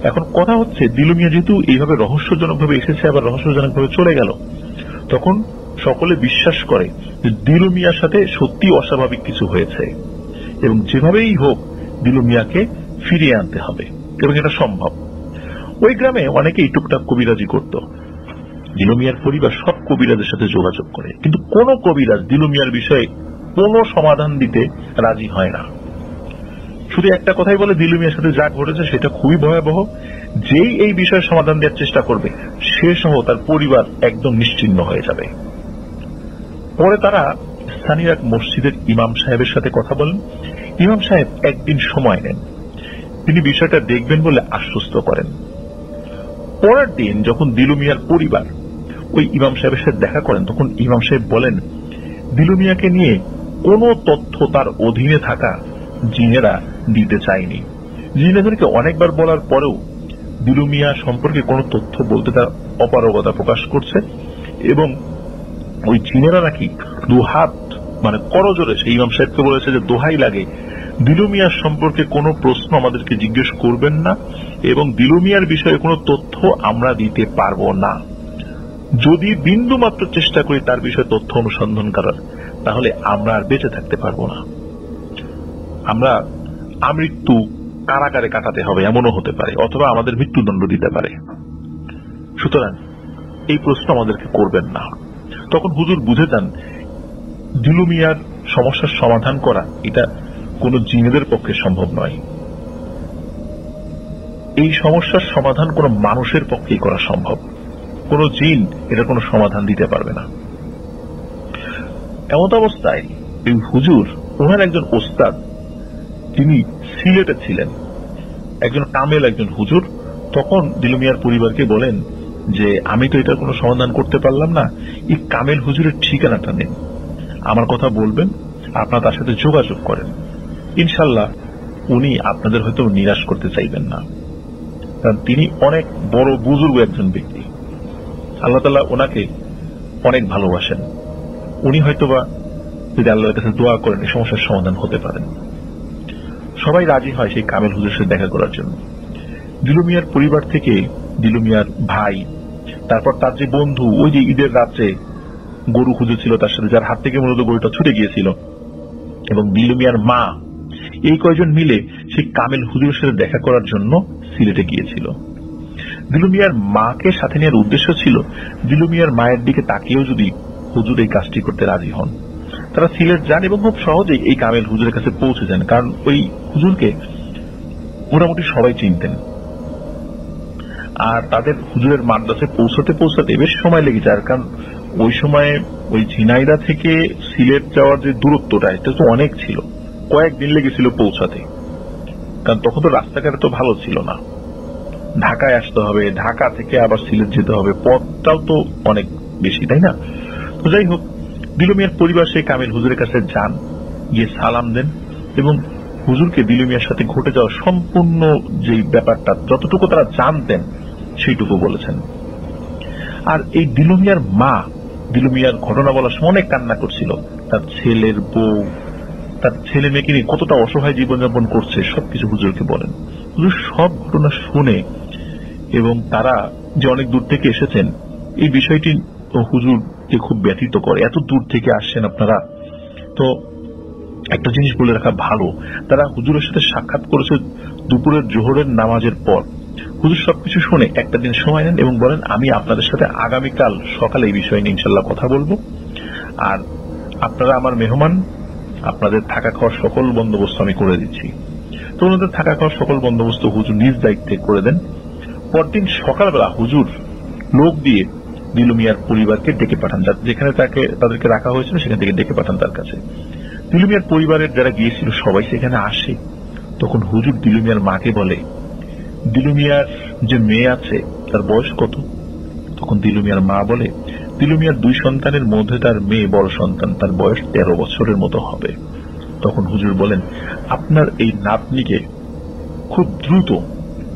এখন কথা হচ্ছে, দিলু মিয়া যেহেতু এইভাবে রহস্যজনকভাবে এসেছে আবার রহস্যজনকভাবে চলে গেল, তখন সকলে বিশ্বাস করে যে দিলু মিয়ার সাথে সত্যি অস্বাভাবিক কিছু হয়েছে এবং যেভাবেই হোক দিলু মিয়াকে ফিরিয়ে আনতে হবে, এবং এটা সম্ভব। ওই গ্রামে অনেকেই টুকটাক কবিরাজি করত। দিলু মিয়ার পরিবার সব কবিরাজের সাথে যোগাযোগ করে, কিন্তু কোন কবিরাজ দিলু মিয়ার বিষয়ে কোনো সমাধান দিতে রাজি হয় না। শুধু একটা কথাই বলে, দিলু মিয়ার সাথে যা ঘটেছে সেটা খুবই ভয়াবহ, যেই এই বিষয়ে সমাধান দেওয়ার চেষ্টা করবে সে সহ তার পরিবার একদম নিশ্চিহ্ন হয়ে যাবে। পরে তারা স্থানীয় এক মসজিদের ইমাম সাহেবের সাথে কথা বলেন। ইমাম সাহেব একদিন সময় নেন, তিনি বিষয়টা দেখবেন বলে আশ্বস্ত করেন। পরের দিন যখন দিলু মিয়ার পরিবার ওই ইমাম সাহেবের সাথে দেখা করেন, তখন ইমাম সাহেব বলেন দিলু মিয়াকে নিয়ে কোনো তথ্য তার অধীনে থাকা জিনেরা দিতে চায়নি। জিনেদেরকে অনেকবার বলার পরেও দিলু মিয়া সম্পর্কে কোনো তথ্য বলতে তার অপারগতা প্রকাশ করছে, এবং ওই জিনেরা নাকি দুহাত করজোরে সেই ইমাম সাহেবকে বলেছে যে দোহাই লাগে, দিলু মিয়ার সম্পর্কে কোনো প্রশ্ন আমাদেরকে জিজ্ঞেস করবেন না এবং দিলু মিয়ার বিষয়ে কোনো তথ্য আমরা দিতে পারবো না। যদি বিন্দু মাত্র চেষ্টা করি তার বিষয়ে তথ্য অনুসন্ধান করার, তাহলে আমরা আর বেঁচে থাকতে পারবো না, আমরা আমৃত্যু কারাগারে কাটাতে হবে এমনও হতে পারে, অথবা আমাদের মৃত্যুদণ্ড দিতে পারে। সুতরাং এই প্রশ্ন আমাদেরকে করবেন না। তখন হুজুর বুঝে যান দিলু মিয়ার সমস্যার সমাধান করা এটা কোন জিনেদের পক্ষে সম্ভব নয়, এই সমস্যার সমাধান কোন মানুষের পক্ষেই করা সম্ভব, কোন জিন এটা কোনো সমাধান দিতে পারবে না। এমত অবস্থায় এই হুজুর, ওনার একজন ওস্তাদ, তিনি সিলেটে ছিলেন, একজন কামেল একজন হুজুর, তখন দিলু মিয়ার পরিবারকে বলেন যে আমি তো এটার কোনো সমাধান করতে পারলাম না, এই কামেল হুজুরের ঠিকানাটা নেন, আমার কথা বলবেন, আপনারা তার সাথে যোগাযোগ করেন, ইনশাল্লাহ উনি আপনাদের হয়তো নিরাশ করতে চাইবেন না, কারণ তিনি অনেক বড় বুজুর্গ একজন ব্যক্তি, আল্লাহ তাআলা ওনাকে অনেক ভালোবাসেন, উনি হয়তোবা যদি আল্লাহর কাছে দোয়া করেন এই সমস্যার সমাধান হতে পারেন। সবাই রাজি হয় সেই কামেল হুজুরের সাথে দেখা করার জন্য। দিলু মিয়ার পরিবার থেকে দিলু মিয়ার ভাই, তারপর তার যে বন্ধু, ওই যে ঈদের রাত্রে গরু খুঁজেছিল তার সাথে, যার হাত থেকে মূলত গরুটা ছুটে গিয়েছিল, এবং দিলু মিয়ার মা, এই কয়জন মিলে সেই কামেল হুজুরের সাথে দেখা করার জন্য সিলেটে গিয়েছিল। দিলু মিয়ার মাকে সাথে নেওয়ার উদ্দেশ্য ছিল দিলু মিয়ার মায়ের দিকে তাকিয়েও যদি হুজুর এই কাজটি করতে রাজি হন। তারা সিলেট যান এবং খুব সহজেই এই কামেল হুজুরের কাছে পৌঁছে যান, কারণ ওই হুজুরকে মোটামুটি সবাই চিনতেন। আর তাদের হুজুরের মাদ্রাসায় পৌঁছাতে বেশ সময় লেগে যায়, কারণ ওই সময়ে ওই ঝিনাইদহ থেকে সিলেট যাওয়ার যে দূরত্বটা এটা তো অনেক ছিল, কয়েকদিন লেগেছিল পৌঁছাতে, কারণ তখন তো রাস্তাঘাট তো ভালো ছিল না, ঢাকায় আসতে হবে, ঢাকা থেকে আবার সিলেট যেতে হবে, পথটাও তো অনেক বেশি, তাই না? তো যাই হোক, দিলু মিয়ার পরিবার সেই কামেল হুজুরের কাছে যান, গিয়ে সালাম দেন এবং হুজুরকে দিলু মিয়ার সাথে ঘটে যাওয়া সম্পূর্ণ যে ব্যাপারটা যতটুকু তারা জানতেন সেইটুকু বলেছেন। আর এই দিলু মিয়ার মা দিলু মিয়ার ঘটনা বলার সময় অনেক কান্না করছিল, তার ছেলের বউ, তার ছেলে মেয়েকে নিয়ে কতটা অসহায় জীবনযাপন করছে সবকিছু হুজুরকে বলেন। হুজুর সব ঘটনা শুনে এবং তারা যে অনেক দূর থেকে এসেছেন এই বিষয়টি হুজুরকে খুব ব্যথিত করে, এত দূর থেকে আসছেন আপনারা। তো একটা জিনিস বলে রাখা ভালো, তারা হুজুরের সাথে সাক্ষাৎ করেছে দুপুরের জোহরের নামাজের পর। হুজুর সবকিছু শুনে একটা দিন সময় নেন এবং বলেন আমি আপনাদের সাথে আগামীকাল সকালে এই বিষয় নিয়ে ইনশাল্লাহ কথা বলবো, আর আপনারা আমার মেহমান, আপনাদের থাকা খাওয়ার সকল বন্দোবস্ত আমি করে দিচ্ছি। তখন ওদের থাকা খাওয়ার সকল বন্দোবস্ত হুজুর নিজ দায়িত্বে করে দেন। পরদিন সকালবেলা হুজুর লোক দিয়ে দিলু মিয়ার পরিবারকে ডেকে পাঠান, যেখানে তাদেরকে রাখা হয়েছিল সেখান থেকে ডেকে পাঠান তার কাছে। দিলু মিয়ার পরিবারের যারা গিয়েছিল সবাই সেখানে আসে। তখন হুজুর দিলু মিয়ার মাকে বলে, দিলু মিয়ার যে মেয়ে আছে তার বয়স কত? তখন দিলু মিয়ার মা বলে, দিলু মিয়ার 2 সন্তানের মধ্যে তার মেয়ে বড় সন্তান, তার বয়স 13 বছরের মতো হবে। তখন হুজুর বলেন, আপনার এই নাতনিকে খুব দ্রুত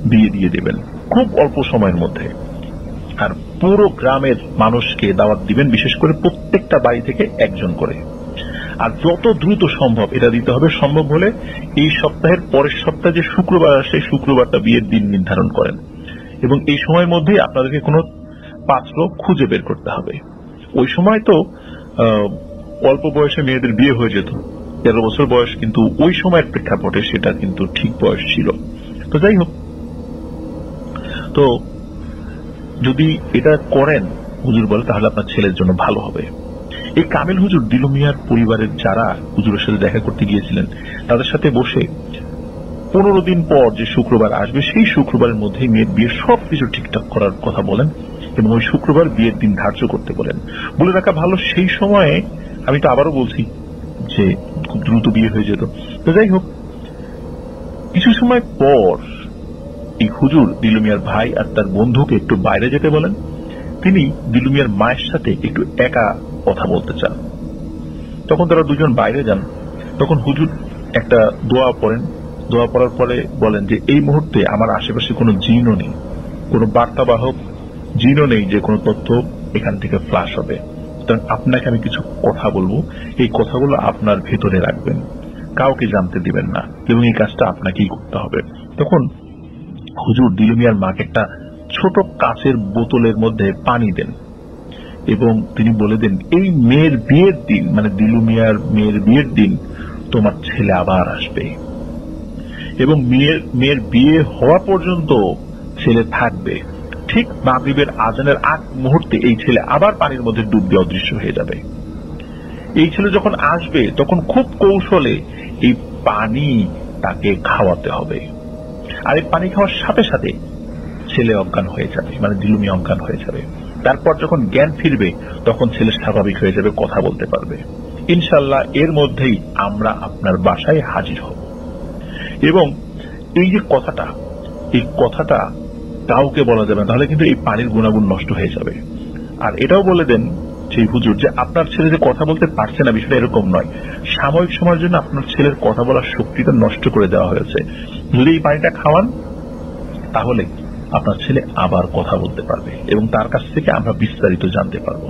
বিয়ে দিয়ে দেবেন, খুব অল্প সময়ের মধ্যে, আর পুরো গ্রামের মানুষকে দাওয়াত দিবেন, বিশেষ করে প্রত্যেকটা বাড়ি থেকে একজন করে। আর যত দ্রুত সম্ভব এটা দিতে হবে, সম্ভব হলে এই সপ্তাহের পরের সপ্তাহে যে শুক্রবার আসে শুক্রবারটা বিয়ের দিন নির্ধারণ করেন, এবং এই সময়ের মধ্যেই আপনাদেরকে কোনো পাত্র খুঁজে বের করতে হবে। ওই সময় তো অল্প বয়সে মেয়েদের বিয়ে হয়ে যেত, 13 বছর বয়স কিন্তু ওই সময়ের প্রেক্ষাপটে সেটা কিন্তু ঠিক বয়স ছিল। তো যাই হোক, তো যদি এটা করেন হুজুর বলে তাহলে আপনার ছেলের জন্য ভালো হবে। এই কামিল হুজুর দিলু মিয়ার পরিবারের যারা হুজুরের সাথে দেখা করতে গিয়েছিলেন তাদের সাথে বসে 15 দিন পর যে শুক্রবার আসবে সেই শুক্রবারের মধ্যে মেয়ের বিয়ের সবকিছু ঠিকঠাক করার কথা বলেন এবং ওই শুক্রবার বিয়ের দিন ধার্য করতে বলেন। বলে রাখা ভালো, সেই সময়ে আমি তো আবারও বলছি যে খুব দ্রুত বিয়ে হয়ে যেত। তো যাই হোক, কিছু সময় পর এই হুজুর দিলু মিয়ার ভাই আর তার বন্ধুকে একটু বাইরে যেতে বলেন। তিনি দিলু মিয়ার মায়ের সাথে একটু একা কথা বলতে চান। তখন তারা দুজন বাইরে যান। তখন হুজুর একটা দোয়া পড়েন। দোয়া পড়ার পরে বলেন যে এই মুহূর্তে আমার আশেপাশে কোনো জিনও নেই, কোনো বার্তাবাহক জিনও নেই যে কোনো তথ্য এখান থেকে ফ্লাশ হবে। সুতরাং আপনাকে আমি কিছু কথা বলবো, এই কথাগুলো আপনার ভেতরে রাখবেন, কাউকে জানতে দিবেন না, এবং এই কাজটা আপনাকেই করতে হবে। তখন হুজুর দিলু মিয়ার মাকে একটা ছোট কাচের বোতলের মধ্যে পানি দেন এবং তিনি বলে দেন, এই মেয়ের বিয়ের দিন, মানে দিলু মিয়ার মেয়ের বিয়ের দিন তোমার ছেলে আবার আসবে এবং মেয়ের বিয়ে হওয়া পর্যন্ত ছেলে থাকবে। ঠিক মাগরিবের আজানের আগ মুহূর্তে এই ছেলে আবার পানির মধ্যে ডুব দিয়ে অদৃশ্য হয়ে যাবে। এই ছেলে যখন আসবে তখন খুব কৌশলে এই পানি তাকে খাওয়াতে হবে, আর এই পানি খাওয়ার সাথে সাথে ছেলে অজ্ঞান হয়ে যাবে, মানে দিলু মিয়া অজ্ঞান হয়ে যাবে। তারপর যখন জ্ঞান ফিরবে তখন ছেলে স্বাভাবিক হয়ে যাবে, কথা বলতে পারবে। ইনশাল্লাহ এর মধ্যেই আমরা আপনার বাসায় হাজির হব। এবং এই যে কথাটা, এই কথাটা কাউকে বলা যাবে না, তাহলে কিন্তু এই পানির গুণাগুণ নষ্ট হয়ে যাবে। আর এটাও বলে দেন সেই হুজুর যে আপনার ছেলে যে কথা বলতে পারছে না বিষয়টা এরকম নয়, সাময়িক সময়ের জন্য আপনার ছেলের কথা বলার শক্তিটা নষ্ট করে দেওয়া হয়েছে। যদি এই পানিটা খাওয়ান তাহলে আপনার ছেলে আবার কথা বলতে পারবে এবং তার কাছ থেকে আমরা বিস্তারিত জানতে পারবো,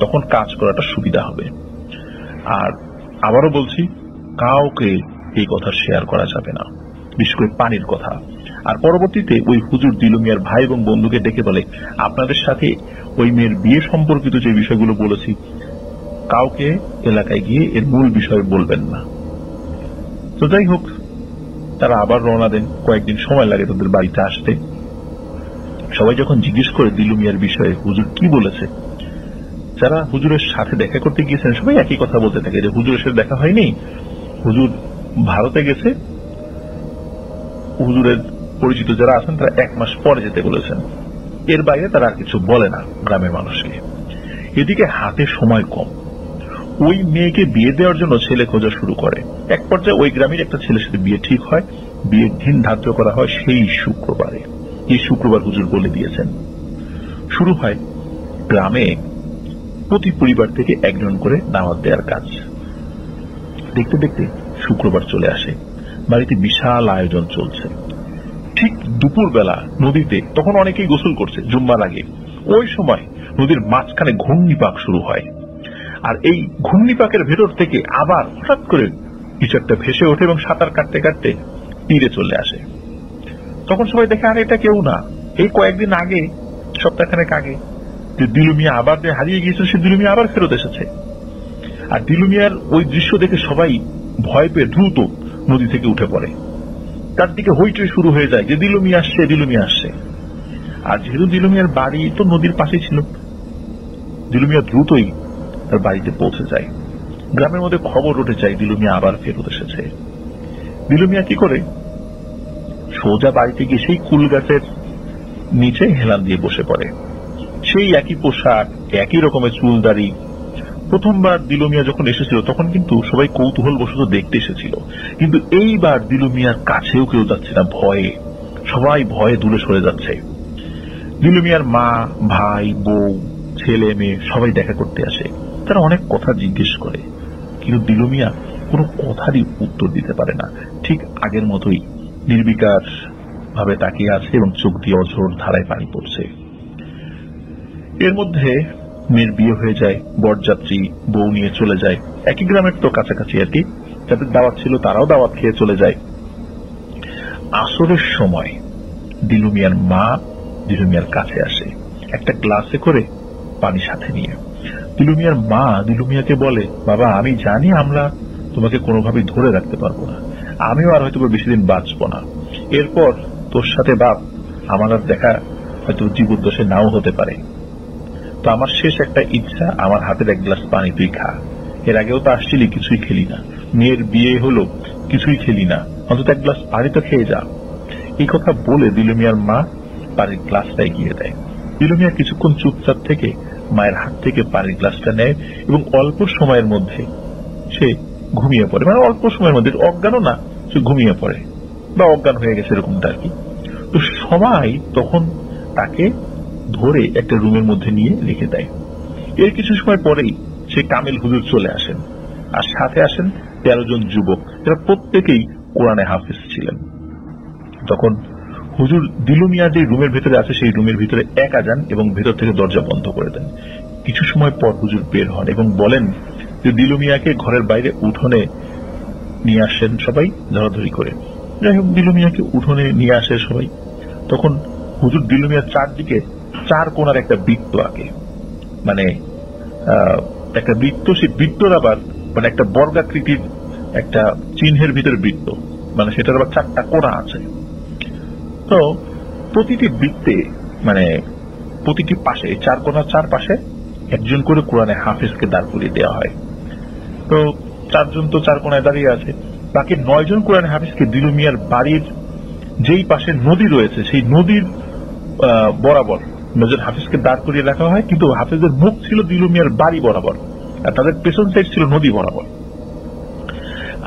তখন কাজ করাটা সুবিধা হবে। আর আবারও বলছি, কাউকে এই কথা শেয়ার করা যাবে না, বিশেষ করে পানির কথা। আর পরবর্তীতে ওই হুজুর দিলু মিয়ার ভাই এবং বন্ধুকে ডেকে বলে, আপনাদের সাথে ওই মেয়ের বিয়ে সম্পর্কিত যে বিষয়গুলো বলেছি কাউকে এলাকায় গিয়ে এর মূল বিষয় বলবেন না। তো যাই হোক, তারা আবার রওনা দেন। কয়েকদিন সময় লাগে তাদের বাড়িতে আসতে। সবাই যখন জিজ্ঞেস করে দিলু মিয়ার বিষয়ে হুজুর কি বলেছে, যারা হুজুরের সাথে দেখা করতে গিয়েছেন সবাই একই কথা বলতে থাকে যে হুজুরের সাথে দেখা হয়নি, হুজুর ভারতে গেছে, হুজুরের পরিচিত যারা আছেন তারা 1 মাস পরে যেতে বলেছেন। এর বাইরে তারা আর কিছু বলে না গ্রামের মানুষকে। এদিকে হাতে সময় কম, ওই মেয়েকে বিয়ে দেওয়ার জন্য ছেলে খোঁজা শুরু করে। এক পর্যায়ে ওই গ্রামের একটা ছেলের সাথে বিয়ে ঠিক হয়, বিয়ের দিন ধার্য করা হয় সেই শুক্রবারে। এই শুক্রবার হুজুর বলে দিয়েছেন। শুরু হয় গ্রামে প্রতি পরিবার থেকে একজন করে দাওয়াত দেওয়ার কাজ। দেখতে দেখতে শুক্রবার চলে আসে, বাড়িতে বিশাল আয়োজন চলছে। ঠিক দুপুরবেলা নদীতে তখন অনেকেই গোসল করছে জুম্মার আগে। ওই সময় নদীর মাঝখানে ঘূর্ণিপাক শুরু হয়, আর এই ঘূর্ণিপাকের ভেতর থেকে আবার হঠাৎ করে কিছু একটা ভেসে ওঠে এবং সাঁতার কাটতে কাটতে তীরে চলে আসে। তখন সবাই দেখে, আর এটা কেউ না, এই কয়েকদিন আগে, সপ্তাহখানেক আগে যে দিলু মিয়া আবার যে হারিয়ে গিয়েছিল সে দিলু মিয়া আবার ফেরত এসেছে। আর দিলু মিয়ার ওই দৃশ্য দেখে সবাই ভয় পেয়ে দ্রুত নদী থেকে উঠে পড়ে। তার দিকে হইচই শুরু হয়ে যায় যে দিলু মিয়া আসছে, দিলু মিয়া আসছে। আর যেহেতু দিলু মিয়ার বাড়ি তো নদীর পাশেই ছিল, দিলু মিয়া দ্রুতই তার বাড়িতে পৌঁছে যায়। গ্রামের মধ্যে খবর উঠে যায় দিলু মিয়া আবার ফেরত এসেছে। দিলু মিয়া কি করে, সোজা বাড়িতে গিয়ে সেই কুল গাছের নিচে হেলান দিয়ে বসে পড়ে। সেই একই পোশাক, একই রকমের চুলদাড়ি। প্রথমবার দিলু মিয়া যখন এসেছিল তখন কিন্তু সবাই কৌতূহল বশত দেখতে এসেছিল, কিন্তু এইবার দিলু মিয়ার কাছেও কেউ যাচ্ছে না, ভয়ে সবাই ভয়ে দূরে সরে যাচ্ছে। দিলু মিয়ার মা, ভাই, বউ, ছেলে, মেয়ে সবাই দেখা করতে আসে। তারা অনেক কথা জিজ্ঞেস করে, কিন্তু দিলু মিয়া কোনো কথারই উত্তর দিতে পারে না। ঠিক আগের মতোই নির্বিকার ভাবে তাকিয়ে আছে এবং চোখ দিয়ে অঝোর ধারায় পানি পড়ছে। এর মধ্যে মেয়ের বিয়ে হয়ে যায়, বরযাত্রী বউ নিয়ে চলে যায়। একই গ্রামের তো কাছাকাছি আর কি, যাদের দাওয়াত ছিল তারাও দাওয়াত খেয়ে চলে যায়। আসরের সময় দিলু মিয়ার মা দিলু মিয়ার কাছে আসে, একটা গ্লাসে করে পানি সাথে নিয়ে। দিলু মিয়ার মা দিলু মিয়াকে বলে, বাবা আমি জানি আমরা তোমাকে কোনোভাবেই ধরে রাখতে পারবো না, আমিও আর হয়তো বেশি দিন বাঁচবো না, এরপর তোর সাথে বাপ আমার আর দেখা হয়তো জীবদ্দশায় নাও হতে পারে, তো আমার শেষ একটা ইচ্ছা, আমার হাতের এক গ্লাস পানি তুই খা। এর আগেও তো আসছিলি, কিছুই খেলি না, মেয়ের বিয়ে হলো কিছুই খেলি না, অন্তত এক গ্লাস পানি তো খেয়ে যা। এই কথা বলে দিলু মিয়ার মা পানির গ্লাসটা এগিয়ে দেয়। দিলু মিয়া কিছুক্ষণ চুপচাপ থেকে মায়ের হাত থেকে পানির গ্লাসটা নেয় এবং অল্প সময়ের মধ্যে সে ঘুমিয়ে পড়ে। মানে অল্প সময়ের মধ্যে, অজ্ঞানও না, সে ঘুমিয়ে পড়ে বা অজ্ঞান হয়ে গেছে এরকমটা আর কি। তো সবাই তখন তাকে ধরে একটা রুমের মধ্যে নিয়ে রেখে দেয়। এর কিছু সময় পরেই সে কামিল হুজুর চলে আসেন, আর সাথে আসেন 13 জন যুবক, যারা প্রত্যেকেই কোরআনে হাফেজ ছিলেন। তখন হুজুর দিলু মিয়া যে রুমের ভেতরে আছে সেই রুমের ভিতরে একা যান এবং ভেতর থেকে দরজা বন্ধ করে দেন। কিছু সময় পর হুজুর বের হন এবং বলেন যে দিলু মিয়াকে ঘরের বাইরে উঠোনে নিয়ে আসেন সবাই ধরাধরি করে। যাই হোক, দিলু মিয়াকে উঠোনে নিয়ে আসে সবাই। তখন হুজুর দিলু মিয়ার চারদিকে 4 কোণার একটা বৃত্ত আঁকে, মানে একটা বৃত্ত, সেই বৃত্তর আবার মানে একটা বর্গাকৃতির একটা চিহ্নের ভিতরে বৃত্ত, মানে সেটার আবার 4টা কোণা আছে। তো প্রতিটি বৃত্তে মানে প্রতিটি পাশে 4 কোণার 4 পাশে একজন করে কোরআনে হাফেজকে দাঁড় করিয়ে দেওয়া হয়। তো 4 জন তো 4 কোণায় দাঁড়িয়ে আছে, বাকি 9 জন কোরআনে হাফেজকে দিলু মিয়ার বাড়ির যেই পাশে নদী রয়েছে সেই নদীর বরাবর নজর হাফিজকে দাঁড় করিয়ে রাখা হয়, কিন্তু হাফিজের মুখ ছিল দিলু মিয়ার বাড়ি বরাবর আর তাদের পেছন সাইড ছিল নদী বরাবর।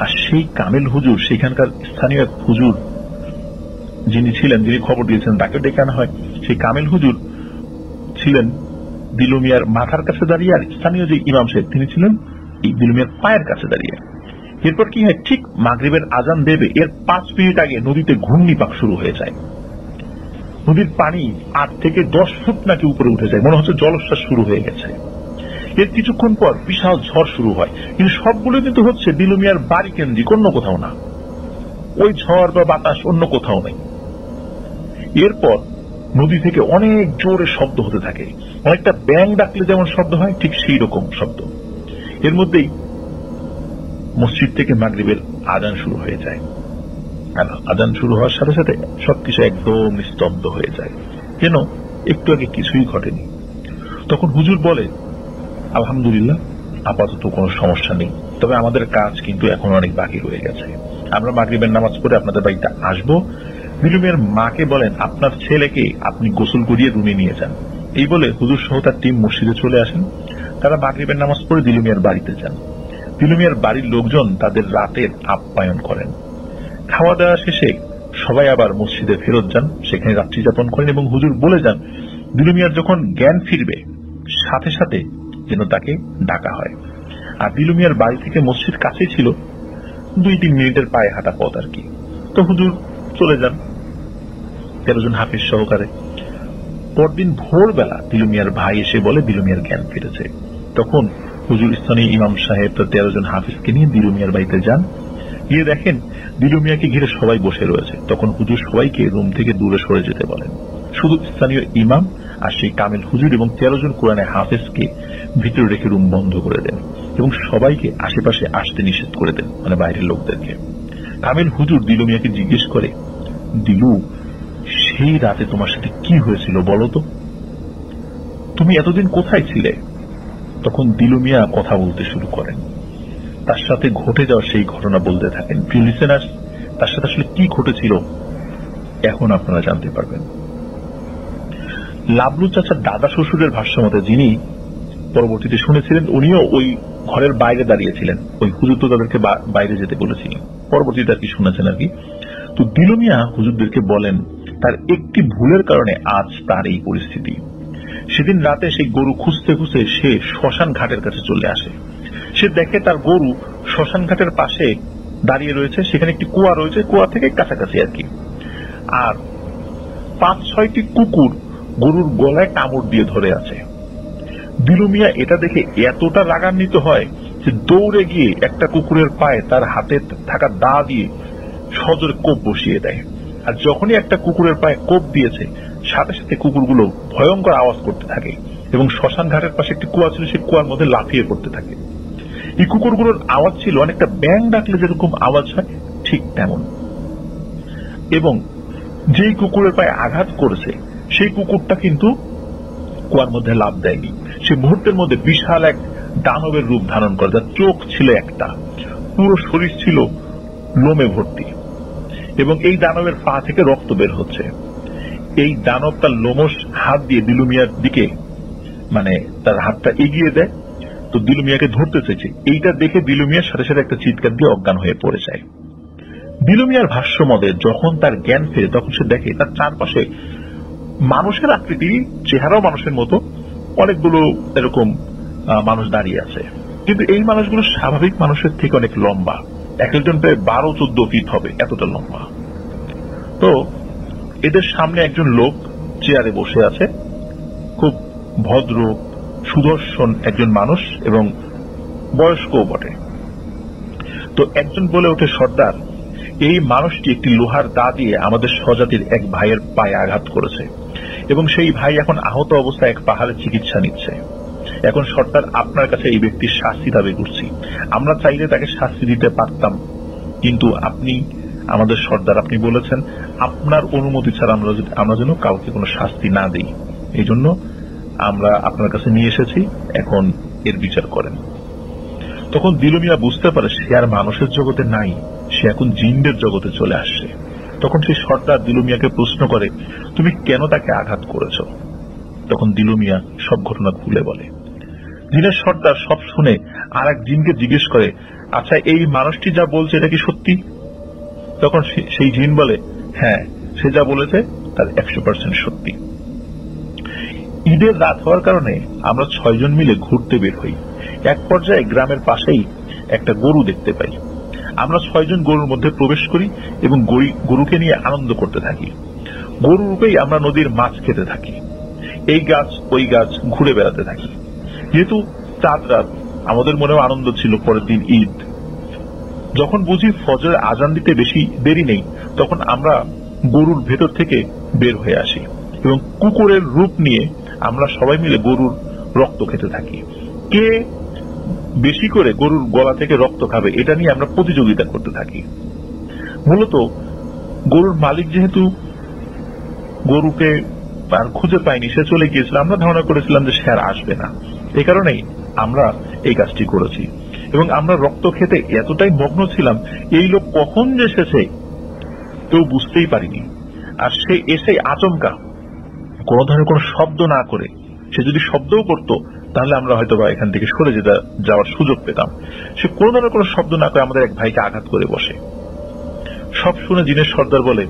আর সেই কামিল হুজুর, সেখানকার স্থানীয় এক হুজুর যিনি ছিলেন, যিনি খবর দিয়েছেন, তাকে ডেকে আনা হয়। সেই কামিল হুজুর ছিলেন দিলু মিয়ার মাথার কাছে দাঁড়িয়ে, আর স্থানীয় যে ইমাম সাহেব তিনি ছিলেন এই দিলু মিয়ার পায়ের কাছে দাঁড়িয়ে। এরপর কি হয়, ঠিক মাগরিবের আজান দেবে এর 5 মিনিট আগে নদীতে ঘূর্ণিপাক শুরু হয়ে যায়। নদীর পানি 8 থেকে 10 ফুট নাকি উপরে উঠে যায়, মনে হচ্ছে জলোচ্ছ্বাস শুরু হয়ে গেছে। এর কিছুক্ষণ পর বিশাল ঝড় শুরু হয়, কিন্তু সবগুলো কিন্তু হচ্ছে দিলু মিয়ার বাড়ি কেন্দ্রিক, অন্য কোথাও না। ওই ঝড় বা বাতাস অন্য কোথাও নেই। এরপর নদী থেকে অনেক জোরে শব্দ হতে থাকে, অনেকটা ব্যাঙ ডাকলে যেমন শব্দ হয় ঠিক সেই রকম শব্দ। এর মধ্যেই মসজিদ থেকে মাগরিবের আজান শুরু হয়ে যায়। আজান শুরু হওয়ার সাথে সাথে সবকিছু একদম নিস্তব্ধ হয়ে যায়, যেন একটু আগে কিছুই ঘটেনি। তখন হুজুর বলে, আলহামদুলিল্লাহ, আপাতত কোনো সমস্যা নেই, তবে আমাদের কাজ কিন্তু এখন অনেক বাকি রয়ে গেছে। আমরা মাগরিবের নামাজ পড়ে আপনাদের বাড়িতে আসবো। দিলু মিয়ার মাকে বলেন, আপনার ছেলেকে আপনি গোসল করিয়ে রুমে নিয়ে যান। এই বলে হুজুর সহ তার টিম মসজিদে চলে আসেন। তারা মাগরিবের নামাজ পড়ে দিলু মিয়ার বাড়িতে যান। দিলু মিয়ার বাড়ির লোকজন তাদের রাতের আপ্যায়ন করেন। খাওয়া দাওয়া শেষে সবাই আবার মসজিদে ফেরত যান, সেখানে রাত্রি যাপন করেন এবং হুজুর বলে যান দিলু মিয়ার যখন জ্ঞান ফিরবে সাথে সাথে যেন তাকে ডাকা হয়। আর দিলু মিয়ার বাড়ি থেকে মসজিদ কাছেই ছিল, 2-3 মিনিটের পায়ে হাঁটা পথ আর কি। তো হুজুর চলে যান 13 জন হাফিজ সহকারে। পরদিন ভোরবেলা দিলু মিয়ার ভাই এসে বলে দিলু মিয়ার জ্ঞান ফিরেছে। তখন হুজুর স্থানীয় ইমাম সাহেব তার 13 জন হাফিজকে নিয়ে দিলু মিয়ার বাড়িতে যান। গিয়ে দেখেন দিলু মিয়াকে ঘিরে সবাই বসে রয়েছে। তখন হুজুর সবাইকে রুম থেকে দূরে সরে যেতে বলেন। শুধু স্থানীয় ইমাম আর সেই কামিল হুজুর এবং 13 জন কোরআনে হাফেজকে ভিতরে রেখে রুম বন্ধ করে দেন এবং সবাইকে আশেপাশে আসতে নিষেধ করে দেন, মানে বাইরের লোকদেরকে। কামিল হুজুর দিলু মিয়াকে জিজ্ঞেস করে, দিলু, সেই রাতে তোমার সাথে কি হয়েছিল বলো তো, তুমি এতদিন কোথায় ছিলে? তখন দিলু মিয়া কথা বলতে শুরু করেন, তার সাথে ঘটে যাওয়া সেই ঘটনা বলতে থাকেন। প্রিয় লিসেনার্স, তার সাথে আসলে কি ঘটেছিল এখন আপনারা জানতে পারবেন। লাবলু চাচার দাদা শ্বশুরের ভাষ্যমতে, যিনি পরবর্তীতে শুনেছিলেন, উনিও ওই ঘরের বাইরে দাঁড়িয়েছিলেন। ওই হুজুর তো তাদেরকে বাইরে যেতে বলেছিলেন, পরবর্তীতে আর কি শুনেছেন আর কি। তো দিলু মিয়া হুজুরদেরকে বলেন তার একটি ভুলের কারণে আজ তার এই পরিস্থিতি। সেদিন রাতে সেই গরু খুঁজতে খুঁজতে সে শ্মশান ঘাটের কাছে চলে আসে। সে দেখে তার গরু শ্মশান ঘাটের পাশে দাঁড়িয়ে রয়েছে, সেখানে একটি কুয়া রয়েছে, কুয়া থেকে কাছাকাছি আর কি। আর 5-6টি কুকুর গরুর গলায় কামড় দিয়ে ধরে আছে। দিলু মিয়া এটা দেখে এতটা রাগান্বিত হয় যে দৌড়ে গিয়ে একটা কুকুরের পায়ে তার হাতে থাকা দা দিয়ে সজোরে কোপ বসিয়ে দেয়। আর যখনই একটা কুকুরের পায়ে কোপ দিয়েছে, সাথে সাথে কুকুরগুলো ভয়ঙ্কর আওয়াজ করতে থাকে এবং শ্মশান ঘাটের পাশে একটি কুয়া ছিল, সেই কুয়ার মধ্যে লাফিয়ে পড়তে থাকে। এই কুকুরগুলোর আওয়াজ ছিল অনেকটা ব্যাঙ ডাকলে যেরকম আওয়াজ হয় ঠিক তেমন। এবং যেই কুকুরের পায়ে আঘাত করেছে সেই কুকুরটা কিন্তু কুয়ার মধ্যে লাফ দেয়নি। সে মুহূর্তের মধ্যে বিশাল এক দানবের রূপ ধারণ করে, যার চোখ ছিল একটা, পুরো শরীর ছিল লোমে ভর্তি এবং এই দানবের পা থেকে রক্ত বের হচ্ছে। এই দানব তার লোমশ হাত দিয়ে দিলু মিয়ার দিকে, মানে তার হাতটা এগিয়ে দেয়। তো দিলু মিয়াকে ধরতে চাইছে। এইটা দেখে দিলু মিয়ার সাথে সাথে একটা চিৎকার দিয়ে অজ্ঞান হয়ে পড়ে যায়। দিলু মিয়ার ভাষ্য মতে যখন তার জ্ঞান ফেরে তখন সে দেখে তার চারপাশে মানুষের আকৃতি, চেহারাও মানুষের মতো অনেকগুলো এরকম মানুষ দাঁড়িয়ে আছে, কিন্তু এই মানুষগুলো স্বাভাবিক মানুষের থেকে অনেক লম্বা, এক একজন প্রায় 12-14 ফিট হবে, এতটা লম্বা। তো এদের সামনে একজন লোক চেয়ারে বসে আছে, খুব ভদ্র সুদর্শন একজন মানুষ এবং বয়স্কও বটে। তো একজন বলে ওঠে, সর্দার, এই মানুষটি একটি লোহার দা দিয়ে আমাদের স্বজাতির এক ভাইয়ের পায়ে আঘাত করেছে এবং সেই ভাই এখন আহত অবস্থায় এক পাহাড়ে চিকিৎসা নিচ্ছে। এখন সর্দার, আপনার কাছে এই ব্যক্তির শাস্তি দাবি করছি। আমরা চাইলে তাকে শাস্তি দিতে পারতাম, কিন্তু আপনি আমাদের সর্দার, আপনি বলেছেন আপনার অনুমতি ছাড়া আমরা যেন কাউকে কোনো শাস্তি না দিই। এই জন্য আমরা আপনার কাছে নিয়ে এসেছি, এখন এর বিচার করেন। তখন দিলু মিয়া বুঝতে পারে সে আর মানুষের জগতে নাই, সে এখন জিনদের জগতে চলে আসছে। তখন সেই সর্দার দিলু মিয়াকে প্রশ্ন করে, তুমি কেন তাকে আঘাত করেছ? তখন দিলু মিয়া সব ঘটনা খুলে বলে। জিনের সর্দার সব শুনে আর এক জিনকে জিজ্ঞেস করে, আচ্ছা, এই মানুষটি যা বলছে এটা কি সত্যি? তখন সেই জিন বলে, হ্যাঁ, সে যা বলেছে তার 100% সত্যি। ঈদের রাত হওয়ার কারণে আমরা 6 জন মিলে ঘুরতে বের হই। এক পর্যায়ে গ্রামের পাশেই একটা গরু দেখতে পাই। আমরা 6 জন গরুর মধ্যে প্রবেশ করি এবং গরুকে নিয়ে আনন্দ করতে থাকি। গরু রূপেই আমরা নদীর মাছ খেতে থাকি, এই গাছ ওই গাছ ঘুরে বেড়াতে থাকি। যেহেতু চাঁদ রাত, আমাদের মনেও আনন্দ ছিল পরের দিন ঈদ। যখন বুঝি ফজরের আজান দিতে বেশি দেরি নেই, তখন আমরা গরুর ভেতর থেকে বের হয়ে আসি এবং কুকুরের রূপ নিয়ে আমরা সবাই মিলে গরুর রক্ত খেতে থাকি। কে বেশি করে গরুর গলা থেকে রক্ত খাবে এটা নিয়ে আমরা প্রতিযোগিতা করতে থাকি। মূলত গরুর মালিক যেহেতু গরুকে আর খুঁজে পায়নি, সে চলে গিয়েছিল, আমরা ধারণা করেছিলাম যে সে আর আসবে না। এই কারণেই আমরা এই কাজটি করেছি এবং আমরা রক্ত খেতে এতটাই মগ্ন ছিলাম, এই লোক কখন যে এসেছে কেউ বুঝতেই পারিনি। আর সে এসে আচমকা কোন ধরনের কোন শব্দ না করে, সে যদি শব্দও করত তাহলে আমরা হয়তো বা এখান থেকে সরে যাওয়ার সুযোগ পেতাম। সে কোন ধরনের কোন শব্দ না করে আমাদের এক ভাইকে আঘাত করে বসে। সব শুনে জিনের সর্দার বলে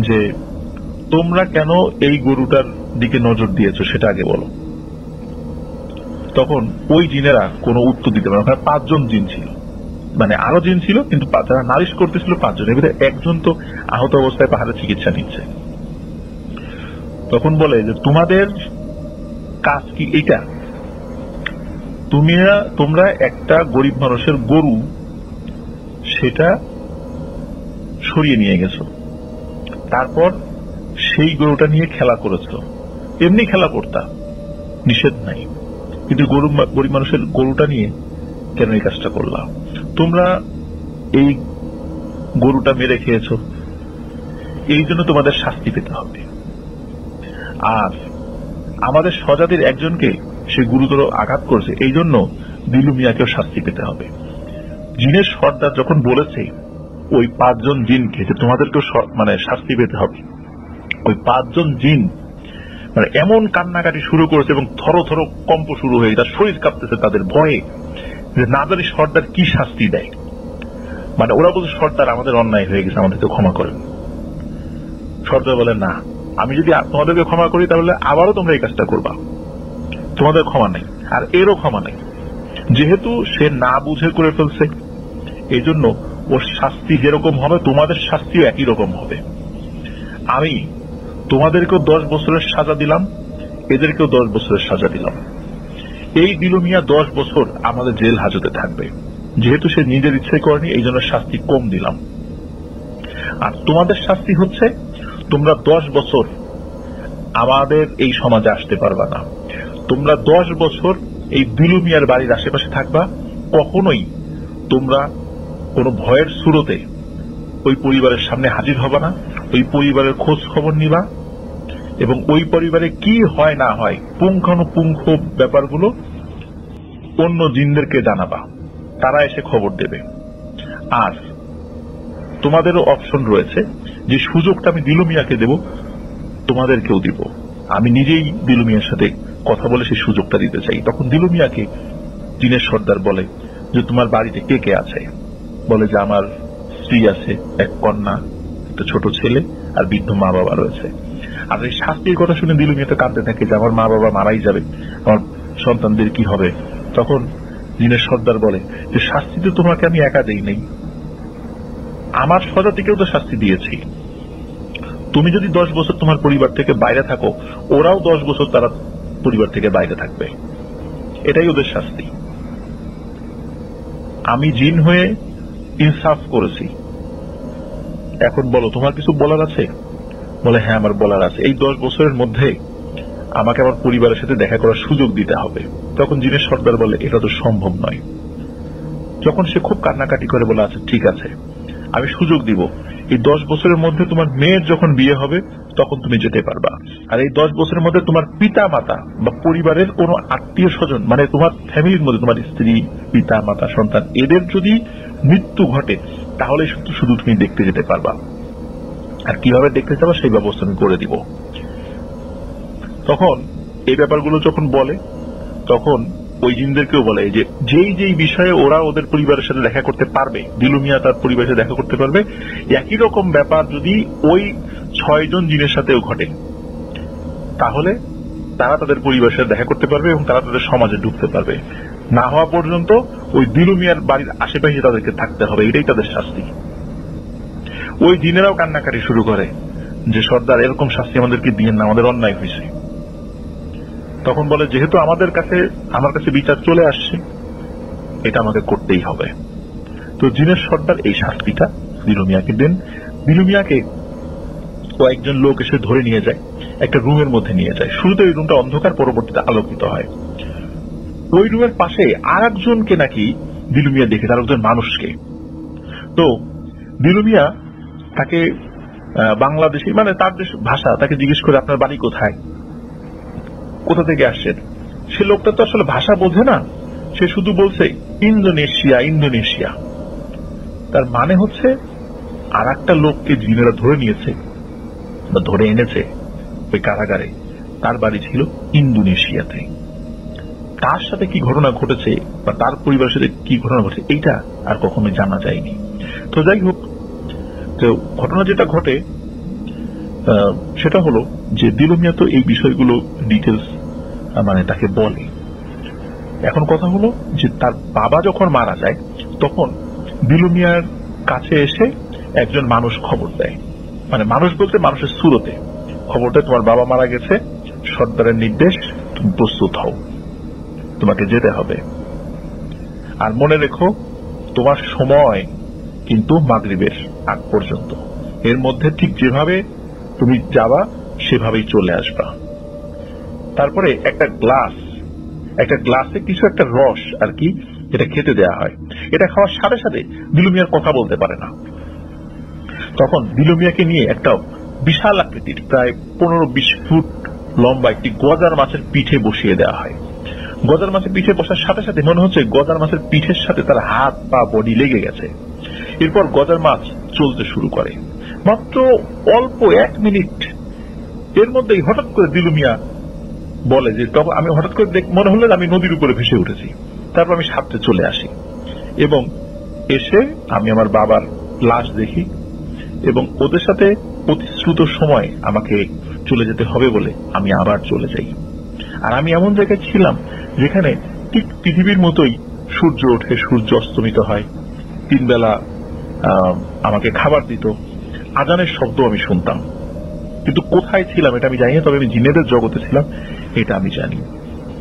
যে, তোমরা কেন এই গরুটার দিকে নজর দিয়েছো সেটা আগে বলো। তখন ওই জিনেরা কোনো উত্তর দিতে পারে না। 5 জন জিন ছিল, মানে আরো জিন ছিল, কিন্তু যারা নালিশ করতেছিল 5 জন, এবারে একজন তো আহত অবস্থায় পাহাড়ে চিকিৎসা নিচ্ছে। তখন বলে যে, তোমাদের কাজ কি এটা? তোমরা একটা গরিব মানুষের গরু সেটা সরিয়ে নিয়ে গেছো, তারপর সেই গরুটা নিয়ে খেলা করেছো। এমনি খেলা করতা, নিষেধ নাই, কিন্তু গরিব মানুষের গরুটা নিয়ে কেন এই কাজটা করলা? তোমরা এই গরুটা মেরে খেয়েছো, এই জন্য তোমাদের শাস্তি পেতে হবে। আর আমাদের স্বজাতির একজনকে সে গুরুতর আঘাত করেছে, এই জন্য দিলু মিয়াকেও শাস্তি পেতে হবে। জিনের সর্দার যখন বলেছে ওই 5 জন জিনকে যে তোমাদেরকেও মানে শাস্তি পেতে হবে, ওই 5 জন জিন মানে এমন কান্নাকাটি শুরু করেছে এবং থরো থরো কম্প শুরু হয়ে তার শরীর কাঁপতেছে তাদের ভয়ে, যে না জানি সর্দার কি শাস্তি দেয়। মানে ওরা বলছে সর্দার আমাদের অন্যায় হয়ে গেছে, আমাদেরকে ক্ষমা করেন। সর্দার বলে না, আমি যদি তোমাদেরকে ক্ষমা করি তাহলে আবারও তোমরা এই কাজটা করবা, তোমাদের ক্ষমা নেই, আর এরও ক্ষমা নেই। যেহেতু সে না বুঝে করে ফেলছে, এই জন্য ওর শাস্তি যেরকম হবে তোমাদের শাস্তিও একই রকম হবে। আমি তোমাদেরকেও 10 বছরের সাজা দিলাম, এদেরকেও 10 বছরের সাজা দিলাম। এই দিলু মিয়া 10 বছর আমাদের জেল হাজতে থাকবে, যেহেতু সে নিজের ইচ্ছে করেনি, এই জন্য শাস্তি কম দিলাম। আর তোমাদের শাস্তি হচ্ছে তোমরা 10 বছর আমাদের এই সমাজে আসতে পারবা না, তোমরা 10 বছর এই দিলু মিয়ার বাড়ির আশেপাশে থাকবা, কখনোই তোমরা কোনো ভয়ের সুরতে ওই পরিবারের সামনে হাজির হবা না, ওই পরিবারের খোঁজ খবর নিবা এবং ওই পরিবারে কি হয় না হয় পুঙ্খানুপুঙ্খ ব্যাপারগুলো অন্য জিনদেরকে জানাবা, তারা এসে খবর দেবে। আর তোমাদেরও অপশন রয়েছে, যে সুযোগটা আমি দিলু মিয়াকে দেব তোমাদেরকেও দিব। আমি নিজেই দিলু মিয়ার সাথে কথা বলে সেই সুযোগটা দিতে চাই। তখন দিলু মিয়াকে জিনের সর্দার বলে যে তোমার বাড়িতে কে কে আছে? বলে যে আমার স্ত্রী আছে, এক কন্যা, একটা ছোট ছেলে আর বৃদ্ধ মা বাবা রয়েছে। আর এই শাস্তির কথা শুনে দিলু মিয়া তো কাঁদতে থাকে যে আমার মা বাবা মারাই যাবে, আমার সন্তানদের কি হবে। তখন জিনের সর্দার বলে যে শাস্তি তো তোমাকে আমি একা দেই নাই, আমার সজা থেকেও তো শাস্তি দিয়েছি। তুমি যদি 10 বছর তোমার পরিবার থেকে বাইরে থাকো, ওরাও 10 বছর তারা পরিবার থেকে বাইরে থাকবে, এটাই ওদের শাস্তি। আমি জিন হয়ে ইনসাফ করেছি, এখন বলো তোমার কিছু বলার আছে? বলে হ্যাঁ আমার বলার আছে, এই 10 বছরের মধ্যে আমাকে আমার পরিবারের সাথে দেখা করার সুযোগ দিতে হবে। তখন জিনের সর্দার বলে এটা তো সম্ভব নয়। যখন সে খুব কান্নাকাটি করে বলে আচ্ছা ঠিক আছে আমি সুযোগ দিব, এই 10 বছরের মধ্যে তোমার মেয়ের যখন বিয়ে হবে তখন তুমি যেতে পারবা। আর এই 10 বছরের মধ্যে তোমার পিতা মাতা বা পরিবারের কোনো আত্মীয় স্বজন, মানে তোমার ফ্যামিলির মধ্যে তোমার স্ত্রী, পিতা মাতা, সন্তান, এদের যদি মৃত্যু ঘটে তাহলে শুধু তুমি দেখতে যেতে পারবা। আর কিভাবে দেখতে যাবা সেই ব্যবস্থা আমি করে দিব। তখন এই ব্যাপারগুলো যখন বলে তখন ওই জিনদেরকেও বলে যে যেই বিষয়ে ওরা ওদের পরিবারের সাথে দেখা করতে পারবে, দিলু মিয়া তার পরিবারের সাথে দেখা করতে পারবে, একই রকম ব্যাপার যদি ওই 6 জন জিনের সাথেও ঘটে তাহলে তারা তাদের পরিবারের সাথে দেখা করতে পারবে এবং তারা তাদের সমাজে ঢুকতে পারবে। না হওয়া পর্যন্ত ওই দিলু মিয়ার বাড়ির আশেপাশে তাদেরকে থাকতে হবে, এটাই তাদের শাস্তি। ওই জিনেরাও কান্নাকাটি শুরু করে যে সর্দার এরকম শাস্তি আমাদেরকে দিয়েন না, আমাদের অন্যায় হয়েছে। তখন বলে যেহেতু আমার কাছে বিচার চলে আসছে, এটা আমাকে করতেই হবে। তো জিনের সর্দার এই শাস্তিটা দিলু মিয়াকে দেন। দিলু মিয়াকে কয়েকজন লোক এসে ধরে নিয়ে যায়, একটা রুমের মধ্যে নিয়ে যায়। শুরুতে ওই রুমটা অন্ধকার, পরবর্তীতে আলোকিত হয়। ওই রুমের পাশে আর একজনকে নাকি দিলু মিয়া দেখে, আর একজন মানুষকে। তো দিলু মিয়া তাকে বাংলাদেশি, মানে তার দেশ ভাষা, তাকে জিজ্ঞেস করে আপনার বাড়ি কোথায়, কোথা থেকে আসছেন। সে লোকটা তো আসলে ভাষা বোঝে না, সে শুধু বলছে ইন্দোনেশিয়া ইন্দোনেশিয়া। তার মানে হচ্ছে আর একটা লোককে জিনেরা ধরে নিয়েছে বা ধরে এনেছে ওই কারাগারে, তার বাড়ি ছিল ইন্দোনেশিয়াতে। তার সাথে কি ঘটনা ঘটেছে বা তার পরিবারের সাথে কি ঘটনা ঘটেছে এইটা আর কখনো জানা যায়নি। তো যাই হোক, তো ঘটনা যেটা ঘটে সেটা হলো যে দিলু মিয়া তো এই বিষয়গুলো ডিটেলস মানে তাকে বলে। এখন কথা হলো যে তার বাবা যখন মারা যায় তখন দিলু মিয়ার কাছে এসে একজন মানুষ খবর দেয়, মানে মানুষ বলতে মানুষের সুরতে খবর দেয় তোমার বাবা মারা গেছে, সর্দারের নির্দেশ, তুমি প্রস্তুত হও, তোমাকে যেতে হবে। আর মনে রেখো তোমার সময় কিন্তু মাগরিবের আগ পর্যন্ত, এর মধ্যে ঠিক যেভাবে তুমি যাবা সেভাবেই চলে আসবা। তারপরে একটা গ্লাসে কিছু একটা রস আর কি, এটা খেতে দেয়া হয়। এটা খাওয়ার সাথে সাথে দিলু মিয়ার কথা বলতে পারে না। তখন দিলু মিয়াকে নিয়ে একটা বিশাল আকৃতির প্রায় 15-20 ফুট লম্বা একটি গজার মাছের পিঠে বসিয়ে দেওয়া হয়। গজার মাছের পিঠে বসার সাথে সাথে মনে হচ্ছে গজার মাছের পিঠের সাথে তার হাত পা বডি লেগে গেছে। এরপর গজার মাছ চলতে শুরু করে। মাত্র অল্প 1 মিনিট এর মধ্যেই হঠাৎ করে দিলু মিয়া বলে যে, তখন আমি হঠাৎ করে মনে হলো আমি নদীর উপরে ভেসে উঠেছি। তারপর আমি সাথে চলে আসি এবং এসে আমি আমার বাবার লাশ দেখি এবং ওদের সাথে প্রতিশ্রুত সময় আমাকে চলে যেতে হবে বলে আমি আবার চলে যাই। আর আমি এমন জায়গায় ছিলাম যেখানে ঠিক পৃথিবীর মতোই সূর্য ওঠে, সূর্য অস্তমিত হয়, 3 বেলা আমাকে খাবার দিত, আজানের শব্দ আমি শুনতাম। কিন্তু কোথায় ছিলাম এটা আমি জানি না, তবে আমি জিনেদের জগতে ছিলাম এটা আমি জানি।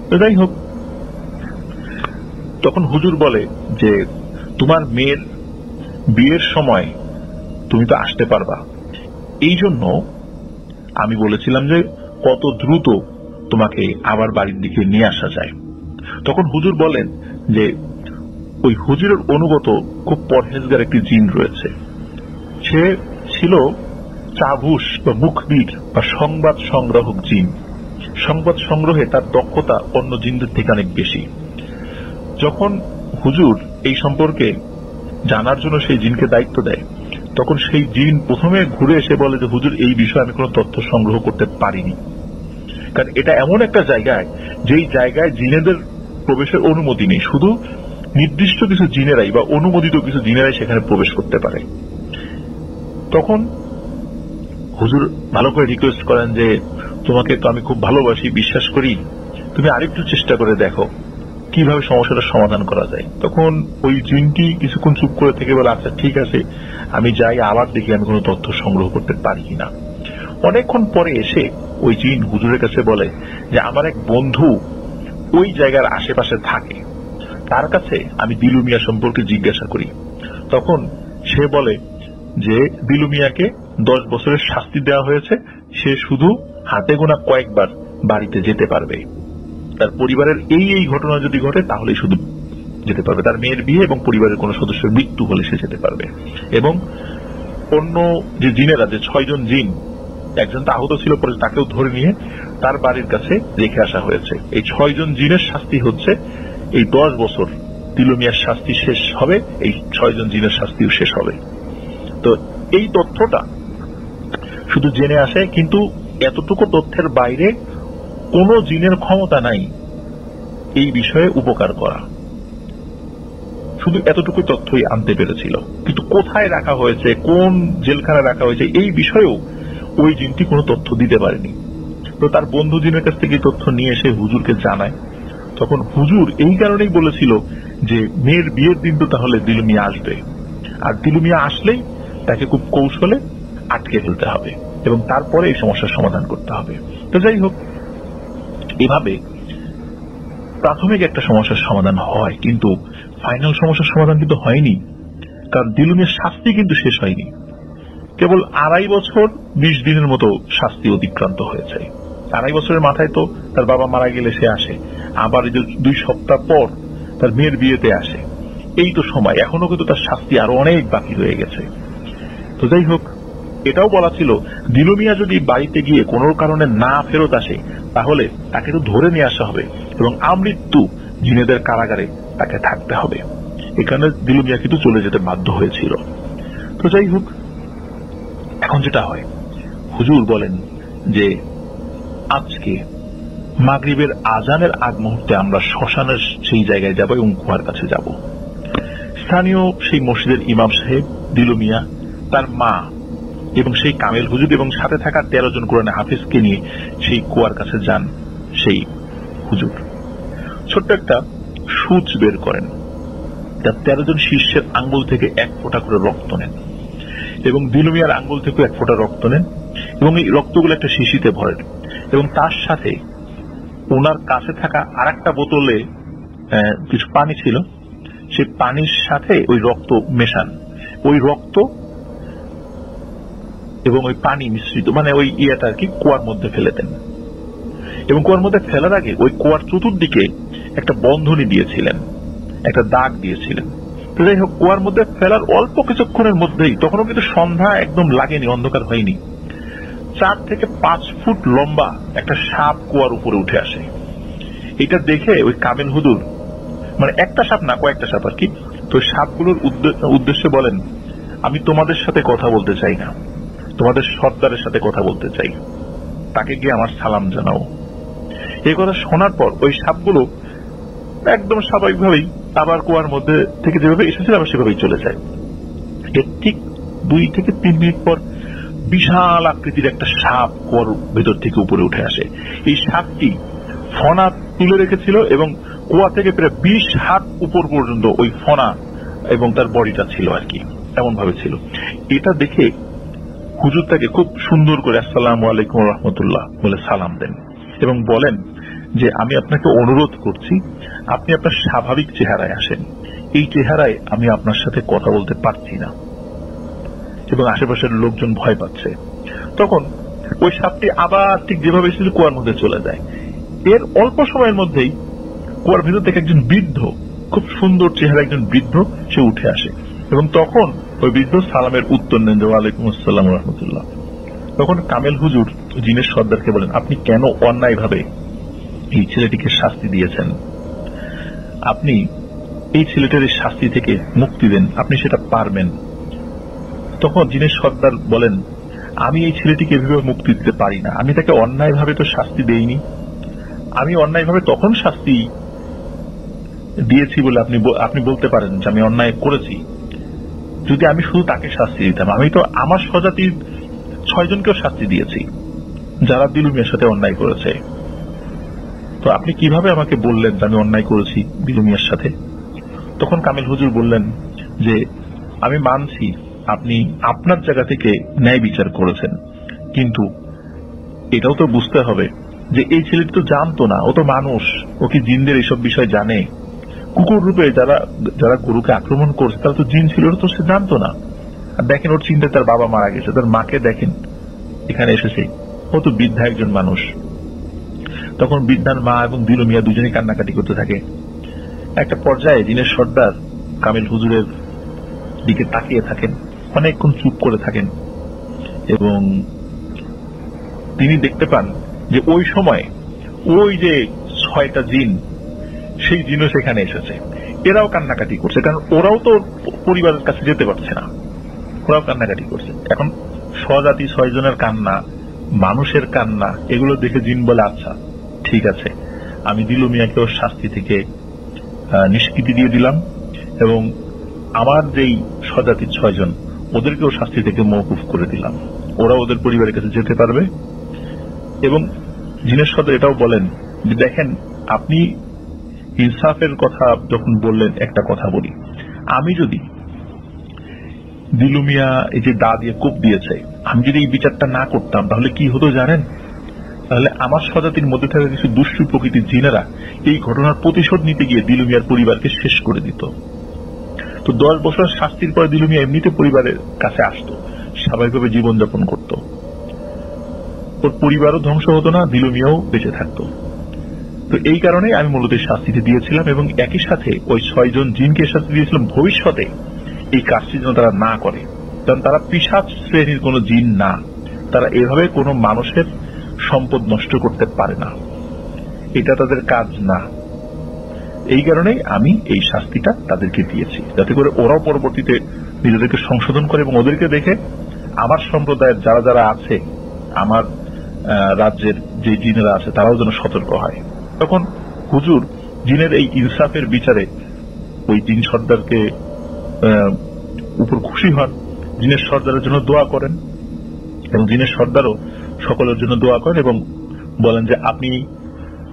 তো যাই হোক, তখন হুজুর বলে যে তোমার মেয়ের বিয়ের সময় তুমি তো আসতে পারবা, এই জন্য আমি বলেছিলাম যে কত দ্রুত তোমাকে আবার বাড়ির দিকে নিয়ে আসা যায়। তখন হুজুর বলেন যে ওই হুজুরের অনুগত খুব পরহেজগার একটি জিন রয়েছে, সে ছিল চাভুস বা মুখবির বা সংবাদ সংগ্রাহক জিন। সংবাদ সংগ্রহে তার দক্ষতা অন্য জিনদের থেকে অনেক বেশি। যখন হুজুর এই সম্পর্কে জানার জন্য সেই জিনকে দায়িত্ব দেয়, তখন সেই জিন প্রথমে ঘুরে এসে বলে যে হুজুর এই বিষয়ে আমি কোনো তথ্য সংগ্রহ করতে পারিনি, কারণ এটা এমন একটা জায়গায় যেই জায়গায় জিনেদের প্রবেশের অনুমতি নেই, শুধু নির্দিষ্ট কিছু জিনেরাই বা অনুমোদিত কিছু জিনেরাই সেখানে প্রবেশ করতে পারে। তখন হুজুর ভালো করে রিকোয়েস্ট করেন যে তোমাকে তো আমি খুব ভালোবাসি, বিশ্বাস করি, তুমি আরেকটু চেষ্টা করে দেখো কিভাবে সমস্যাটার সমাধান করা যায়। তখন ওই জিনটি কিছুক্ষণ চুপ করে থেকে বলে আচ্ছা ঠিক আছে, আমি যাই, আবার দেখি আমি কোনো তথ্য সংগ্রহ করতে পারি কিনা। অনেকক্ষণ পরে এসে ওই জিন হুজুরের কাছে বলে যে আমার এক বন্ধু ওই জায়গার আশেপাশে থাকে, তার কাছে আমি দিলু মিয়া সম্পর্কে জিজ্ঞাসা করি। তখন সে বলে যে দিলু মিয়াকে 10 বছরের শাস্তি দেওয়া হয়েছে, সে শুধু হাতে গোনা কয়েকবার বাড়িতে যেতে পারবে, তার পরিবারের এই ঘটনা যদি ঘটে তাহলেই শুধু যেতে পারবে, তার মেয়ের বিয়ে এবং পরিবারের কোন সদস্যের মৃত্যু হলে সে যেতে পারবে। এবং অন্য যে জিনেরা, যে 6 জন জিন, একজন তো আহত ছিল, পরে তাকেও ধরে নিয়ে তার বাড়ির কাছে রেখে আসা হয়েছে। এই 6 জন জিনের শাস্তি হচ্ছে এই 10 বছর দিলু মিয়ার শাস্তি শেষ হবে, এই 6 জন জিনের শাস্তিও শেষ হবে। তো এই তথ্যটা শুধু জেনে আসে, কিন্তু এতটুকু তথ্যের বাইরে কোন জিনের ক্ষমতা নাই এই বিষয়ে উপকার করা, শুধু এতটুকু তথ্যই আনতে পেরেছিল। কিন্তু কোথায় রাখা হয়েছে, কোন জেলখানায় রাখা হয়েছে, এই বিষয়েও ওই জিনটি কোনো তথ্য দিতে পারেনি। তো তার বন্ধু জিনের কাছ থেকে তথ্য নিয়ে এসে হুজুরকে জানায়। তখন হুজুর এই কারণেই বলেছিল যে মেয়ের বিয়ের দিন তো তাহলে দিলু মিয়া আসবে, আর দিলু মিয়া আসলেই তাকে খুব কৌশলে আটকে ফেলতে হবে এবং তারপরে এই সমস্যার সমাধান করতে হবে। তো যাই হোক, এভাবে প্রাথমিক একটা সমস্যার সমাধান হয়, কিন্তু ফাইনাল সমস্যার সমাধান কিন্তু হয়নি, কারণ দিলু মিয়ার শাস্তি কিন্তু শেষ হয়নি। কেবল 2.5 বছর 20 দিনের মতো শাস্তি অতিক্রান্ত হয়েছে। 2.5 বছরের মাথায় তো তার বাবা মারা গেলে সে আসে, আবার 2 সপ্তাহ পর তার মেয়ের বিয়েতে আসে, এই তো সময়, এখনো কিন্তু তার শাস্তি আরো অনেক বাকি রয়ে গেছে। তো যাই হোক, এটাও বলা ছিল দিলু মিয়া যদি বাড়িতে গিয়ে কোনো কারণে না ফেরত আসে তাহলে তাকে তো ধরে নিয়ে আসা হবে এবং আমৃত্যু জিনেদের কারাগারে তাকে থাকতে হবে। এখানে দিলু মিয়া কিন্তু চলে যেতে বাধ্য হয়েছিল। তো যাই হোক, এখন যেটা হয়, হুজুর বলেন যে আজকে মাগরিবের আজানের আগ মুহূর্তে আমরা শ্মশানের সেই জায়গায় যাব এবং কুয়ার কাছে যাব। স্থানীয় সেই মসজিদের ইমাম সাহেব, দিলু মিয়া, তার মা এবং সেই কামেল হুজুর এবং সাথে থাকা 13 জন কোরআনে হাফেজকে নিয়ে সেই কুয়ার কাছে যান। সেই হুজুর ছোট্ট একটা সূচ বের করেন, তার 13 জন শিষ্যের আঙ্গুল থেকে 1 ফোঁটা করে রক্ত নেন এবং দিলু মিয়ার আঙ্গুল থেকে 1 ফোঁটা রক্ত নেন এবং এই রক্তগুলো একটা শিশিতে ভরেন এবং তার সাথে ওনার কাছে থাকা আরেকটা বোতলে কিছু পানি ছিল, সেই পানির সাথে ওই রক্ত মেশান। ওই রক্ত এবং ওই পানি মিশ্রিত, মানে ওই ইয়েটা আর কি, কুয়ার মধ্যে ফেলে দেন এবং কুয়ার মধ্যে ফেলার আগে ওই কুয়ার চতুর্দিকে একটা বন্ধনী দিয়েছিলেন, একটা দাগ দিয়েছিলেন। তো যাই হোক, কুয়ার মধ্যে ফেলার অল্প কিছুক্ষণের মধ্যেই, তখনও কিন্তু সন্ধ্যা একদম লাগেনি, অন্ধকার হয়নি, 4 থেকে 5 ফুট লম্বা একটা সাপ কুয়ার উপরে উঠে আসে। এটা দেখে ওই কামেল হুজুর, মানে একটা সাপ না, কয়েকটা সাপ আর কি, তো সাপগুলোর উদ্দেশ্যে বলেন আমি তোমাদের সাথে কথা বলতে চাই না, তোমাদের সর্দারের সাথে কথা বলতে চাই, তাকে গিয়ে আমার সালাম জানাও। এই কথা শোনার পর ওই সাপগুলো একদম স্বাভাবিকভাবেই আবার কুয়ার মধ্যে থেকে যেভাবে এসেছিল আবার সেভাবেই চলে যায়। এর ঠিক 2 থেকে 3 মিনিট পর বিশাল আকৃতির একটা সাপ কুয়ার ভেতর থেকে উপরে উঠে আসে। এই সাপটি ফনা তুলে রেখেছিল এবং কুয়া থেকে প্রায় 20 হাত উপর পর্যন্ত ওই ফনা এবং তার বডিটা ছিল আর কি, এমন ভাবে ছিল। এটা দেখে হুজুর তাকে খুব সুন্দর করে আসসালামু আলাইকুম ওয়া রাহমাতুল্লাহ বলে সালাম দেন এবং বলেন যে আমি আপনাকে অনুরোধ করছি আপনি আপনার স্বাভাবিক চেহারায় আসেন, এই চেহারায় আমি আপনার সাথে কথা বলতে পারছি না এবং আশেপাশের লোকজন ভয় পাচ্ছে। তখন ওই সাপটি আবার ঠিক যেভাবে ছিল কুয়ার মধ্যে চলে যায়। এর অল্প সময়ের মধ্যেই কুয়ার ভিতর থেকে একজন বৃদ্ধ, খুব সুন্দর চেহারা একজন বৃদ্ধ সে উঠে আসে এবং তখন ওই বৃদ্ধ সালামের উত্তর নেন যে ওয়ালাইকুম আসসালাম ওয়া রাহমাতুল্লাহ। তখন কামেল হুজুর জিনের সর্দারকে বলেন আপনি কেন অন্যায়ভাবে এই ছেলেটিকে শাস্তি দিয়েছেন, আপনি এই ছেলেটার শাস্তি থেকে মুক্তি দেন, আপনি সেটা পারবেন। তখন জিনের সর্দার বলেন আমি এই ছেলেটিকে এভাবে মুক্তি দিতে পারি না, আমি তাকে অন্যায়ভাবে তো শাস্তি দেইনি, আমি অন্যায়ভাবে তখন শাস্তি দিয়েছি বলে আপনি বলতে পারেন যে আমি অন্যায় করেছি। যদি আমি শুধু তাকে শাস্তি দিতাম, আমি তো আমার স্বজাতির 6 জনকেও শাস্তি দিয়েছি যারা দিলু মিয়ার সাথে অন্যায় করেছে, তো আপনি কিভাবে আমাকে বললেন যে আমি অন্যায় করেছি দিলু মিয়ার সাথে? তখন কামেল হুজুর বললেন যে আমি মানছি আপনি আপনার জায়গা থেকে ন্যায় বিচার করেছেন, কিন্তু এটাও তো বুঝতে হবে যে এই ছেলেটি তো জানতো না, ও তো মানুষ, ও কি জিনদের এইসব বিষয় জানে? কুকুর রূপে যারা গরুকে আক্রমণ করছে তারা তো জিন ছিল, ওরা তো সে জানতো না। আর দেখেন ওর চিন্তায় তার বাবা মারা গেছে, তার মাকে দেখেন এখানে এসেছে, ও তো বৃদ্ধা একজন মানুষ। তখন বৃদ্ধার মা এবং দিলু মিয়া দুজনেই কান্নাকাটি করতে থাকে। একটা পর্যায়ে জিনের সর্দার কামেল হুজুরের দিকে তাকিয়ে থাকেন, অনেকক্ষণ চুপ করে থাকেন এবং তিনি দেখতে পান যে ওই সময় ওই যে 6টা জিন, সেই জিনও সেখানে এসেছে, এরাও কান্নাকাটি করছে, কারণ ওরাও তো পরিবারের কাছে যেতে পারছে না, ওরাও কান্নাকাটি করছে। এখন স্বজাতি 6 জনের কান্না, মানুষের কান্না, এগুলো দেখে জিন বলে আচ্ছা ঠিক আছে, আমি দিলু মিয়াকে ওর শাস্তি থেকে নিষ্কৃতি দিয়ে দিলাম এবং আমার যেই স্বজাতির 6 জন ওদেরকেও শাস্তি থেকে মওকুফ করে দিলাম, ওরা ওদের পরিবারের কাছে যেতে পারবে। এবং জিনের সর্দার এটাও বলেন যে দেখেন আপনি ইনসাফের কথা যখন বললেন, একটা কথা বলি, আমি যদি দিলু মিয়া এই যে দা দিয়ে কোপ দিয়েছে, আমি যদি এই বিচারটা না করতাম তাহলে কি হতো জানেন? তাহলে আমার স্বজাতির মধ্যে থাকা কিছু দুষ্টু প্রকৃতির জিনেরা এই ঘটনার প্রতিশোধ নিতে গিয়ে দিলু মিয়ার পরিবারকে শেষ করে দিত। তো 10 বছর শাস্তির পরে দিলু মিয়া এমনিতে পরিবারের কাছে আসতো, স্বাভাবিকভাবে জীবনযাপন করত, ওর পরিবারও ধ্বংস হতো না, দিলু মিয়াও বেঁচে থাকতো। তো এই কারণে আমি মূলত শাস্তিতে দিয়েছিলাম এবং একই সাথে ওই 6 জন জিনকে শাস্তি দিয়েছিলাম ভবিষ্যতে এই কাজটি যেন তারা না করে, কারণ তারা পিশাচ শ্রেণীর কোন জিন না, তারা এভাবে কোনো মানুষের সম্পদ নষ্ট করতে পারে না, এটা তাদের কাজ না। এই কারণেই আমি এই শাস্তিটা তাদেরকে দিয়েছি, যাতে করে ওরাও পরবর্তীতে নিজেদেরকে সংশোধন করে এবং ওদেরকে দেখে আমার সম্প্রদায়ের যারা যারা আছে, আমার রাজ্যের যে জিনেরা আছে তারাও যেন সতর্ক হয়। তখন হুজুর জিনের এই ইনসাফের বিচারে ওই জিন সর্দারকে উপর খুশি হন, জিনের সর্দারের জন্য দোয়া করেন এবং জিনের সর্দারও সকলের জন্য দোয়া করেন এবং বলেন যে আপনি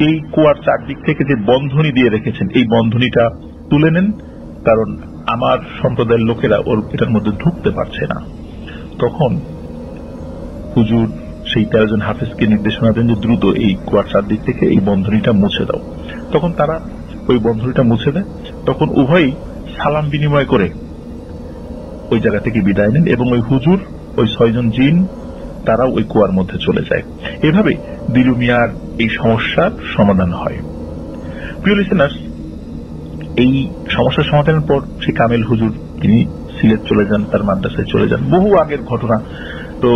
এই কুয়ার চারদিক থেকে যে বন্ধনী দিয়ে রেখেছেন এই বন্ধনীটা তুলে নেন, কারণ আমার সম্প্রদায়ের লোকেরা ওর এটার মধ্যে ঢুকতে পারছে না। তখন হুজুর সেই 13 জন হাফেজকে নির্দেশনা দেন যে দ্রুত এই কুয়ার চারদিক থেকে এই বন্ধনীটা মুছে দাও। তখন তারা ওই বন্ধনীটা মুছে দেয়। তখন উভয়ই সালাম বিনিময় করে ওই জায়গা থেকে বিদায় নেন এবং ওই হুজুর, ওই 6 জন জিন তারাও ওই কুয়ার মধ্যে চলে যায়। এভাবে দিলু মিয়ার এই সমস্যার সমাধান হয়। প্রিয় লিসেনার্স, এই সমস্যার সমাধানের পর সেই কামেল হুজুর তিনি সিলেট চলে যান, তার মাদ্রাসায় চলে যান। বহু আগের ঘটনা। তো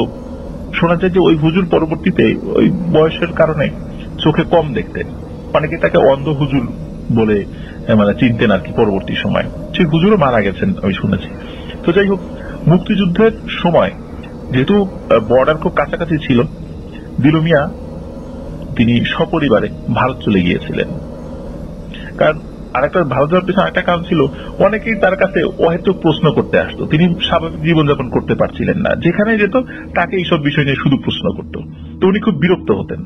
শোনা যায় যে ওই হুজুর পরবর্তীতে ওই বয়সের কারণে চোখে কম দেখতেন, অনেকে তাকে অন্ধ হুজুর বলে চিনতেন আর কি। পরবর্তী সময় সেই হুজুরও মারা গেছেন আমি শুনেছি। তো যাই হোক, মুক্তিযুদ্ধের সময় যেহেতু বর্ডার খুব কাছাকাছি ছিল, দিলু মিয়া তিনি সপরিবারে ভারত চলে গিয়েছিলেন। কারণ আরেকটা ভারত যাওয়ার পিছনে আরেকটা কারণ ছিল, অনেকেই তার কাছে অহেতুক প্রশ্ন করতে আসতো, তিনি স্বাভাবিক জীবনযাপন করতে পারছিলেন না, যেখানে যেত তাকে এইসব বিষয় নিয়ে শুধু প্রশ্ন করত। তো উনি খুব বিরক্ত হতেন,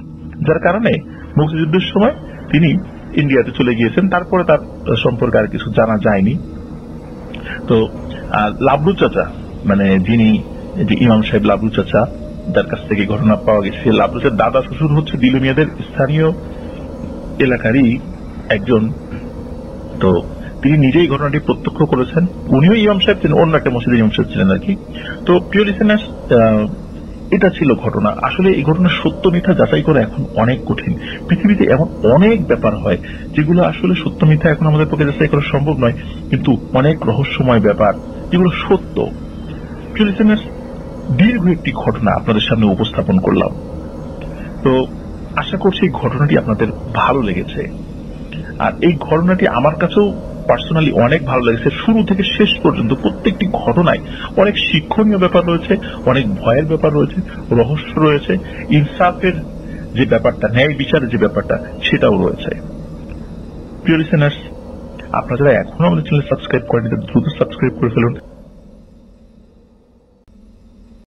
যার কারণে মুক্তিযুদ্ধের সময় তিনি ইন্ডিয়াতে চলে গিয়েছেন। তারপরে তার সম্পর্কে আর কিছু জানা যায়নি। তো লাবলু চাচা, মানে যিনি ইমাম সাহেব লাবলু চাচা, যার কাছ থেকে ঘটনা পাওয়া গেছে, লাবলু চাচার দাদা শ্বশুর হচ্ছে দিলু মিয়াদের স্থানীয় এলাকারই একজন। তো তিনি নিজেই ঘটনাটি প্রত্যক্ষ করেছেন। উনিও ইমাম সাহেব ছিলেন, অন্য একটা মসজিদের ইমাম সাহেব ছিলেন আর কি। তো প্রিয় লিসেনার্স, এটা ছিল ঘটনা। আসলে এই ঘটনার সত্য মিথ্যা যাচাই করা এখন অনেক কঠিন। পৃথিবীতে এমন অনেক ব্যাপার হয় যেগুলো আসলে সত্য মিথ্যা এখন আমাদের পক্ষে যাচাই করা সম্ভব নয়, কিন্তু অনেক রহস্যময় ব্যাপার যেগুলো সত্য। প্রিয় লিসেনার্স, দীর্ঘ একটি ঘটনা আপনাদের সামনে উপস্থাপন করলাম। তো আশা করছি এই ঘটনাটি আপনাদের ভালো লেগেছে। আর এই ঘটনাটি আমার কাছেও পার্সোনালি অনেক ভালো লেগেছে। শুরু থেকে শেষ পর্যন্ত প্রত্যেকটি ঘটনায় অনেক শিক্ষণীয় ব্যাপার রয়েছে, অনেক ভয়ের ব্যাপার রয়েছে, রহস্য রয়েছে, ইনসাফের যে ব্যাপারটা, ন্যায় বিচারের যে ব্যাপারটা, সেটাও রয়েছে। প্রিয় লিসেনার্স, আপনারা যারা এখনো আমাদের চ্যানেল সাবস্ক্রাইব করেনি, দ্রুত সাবস্ক্রাইব করে ফেলুন।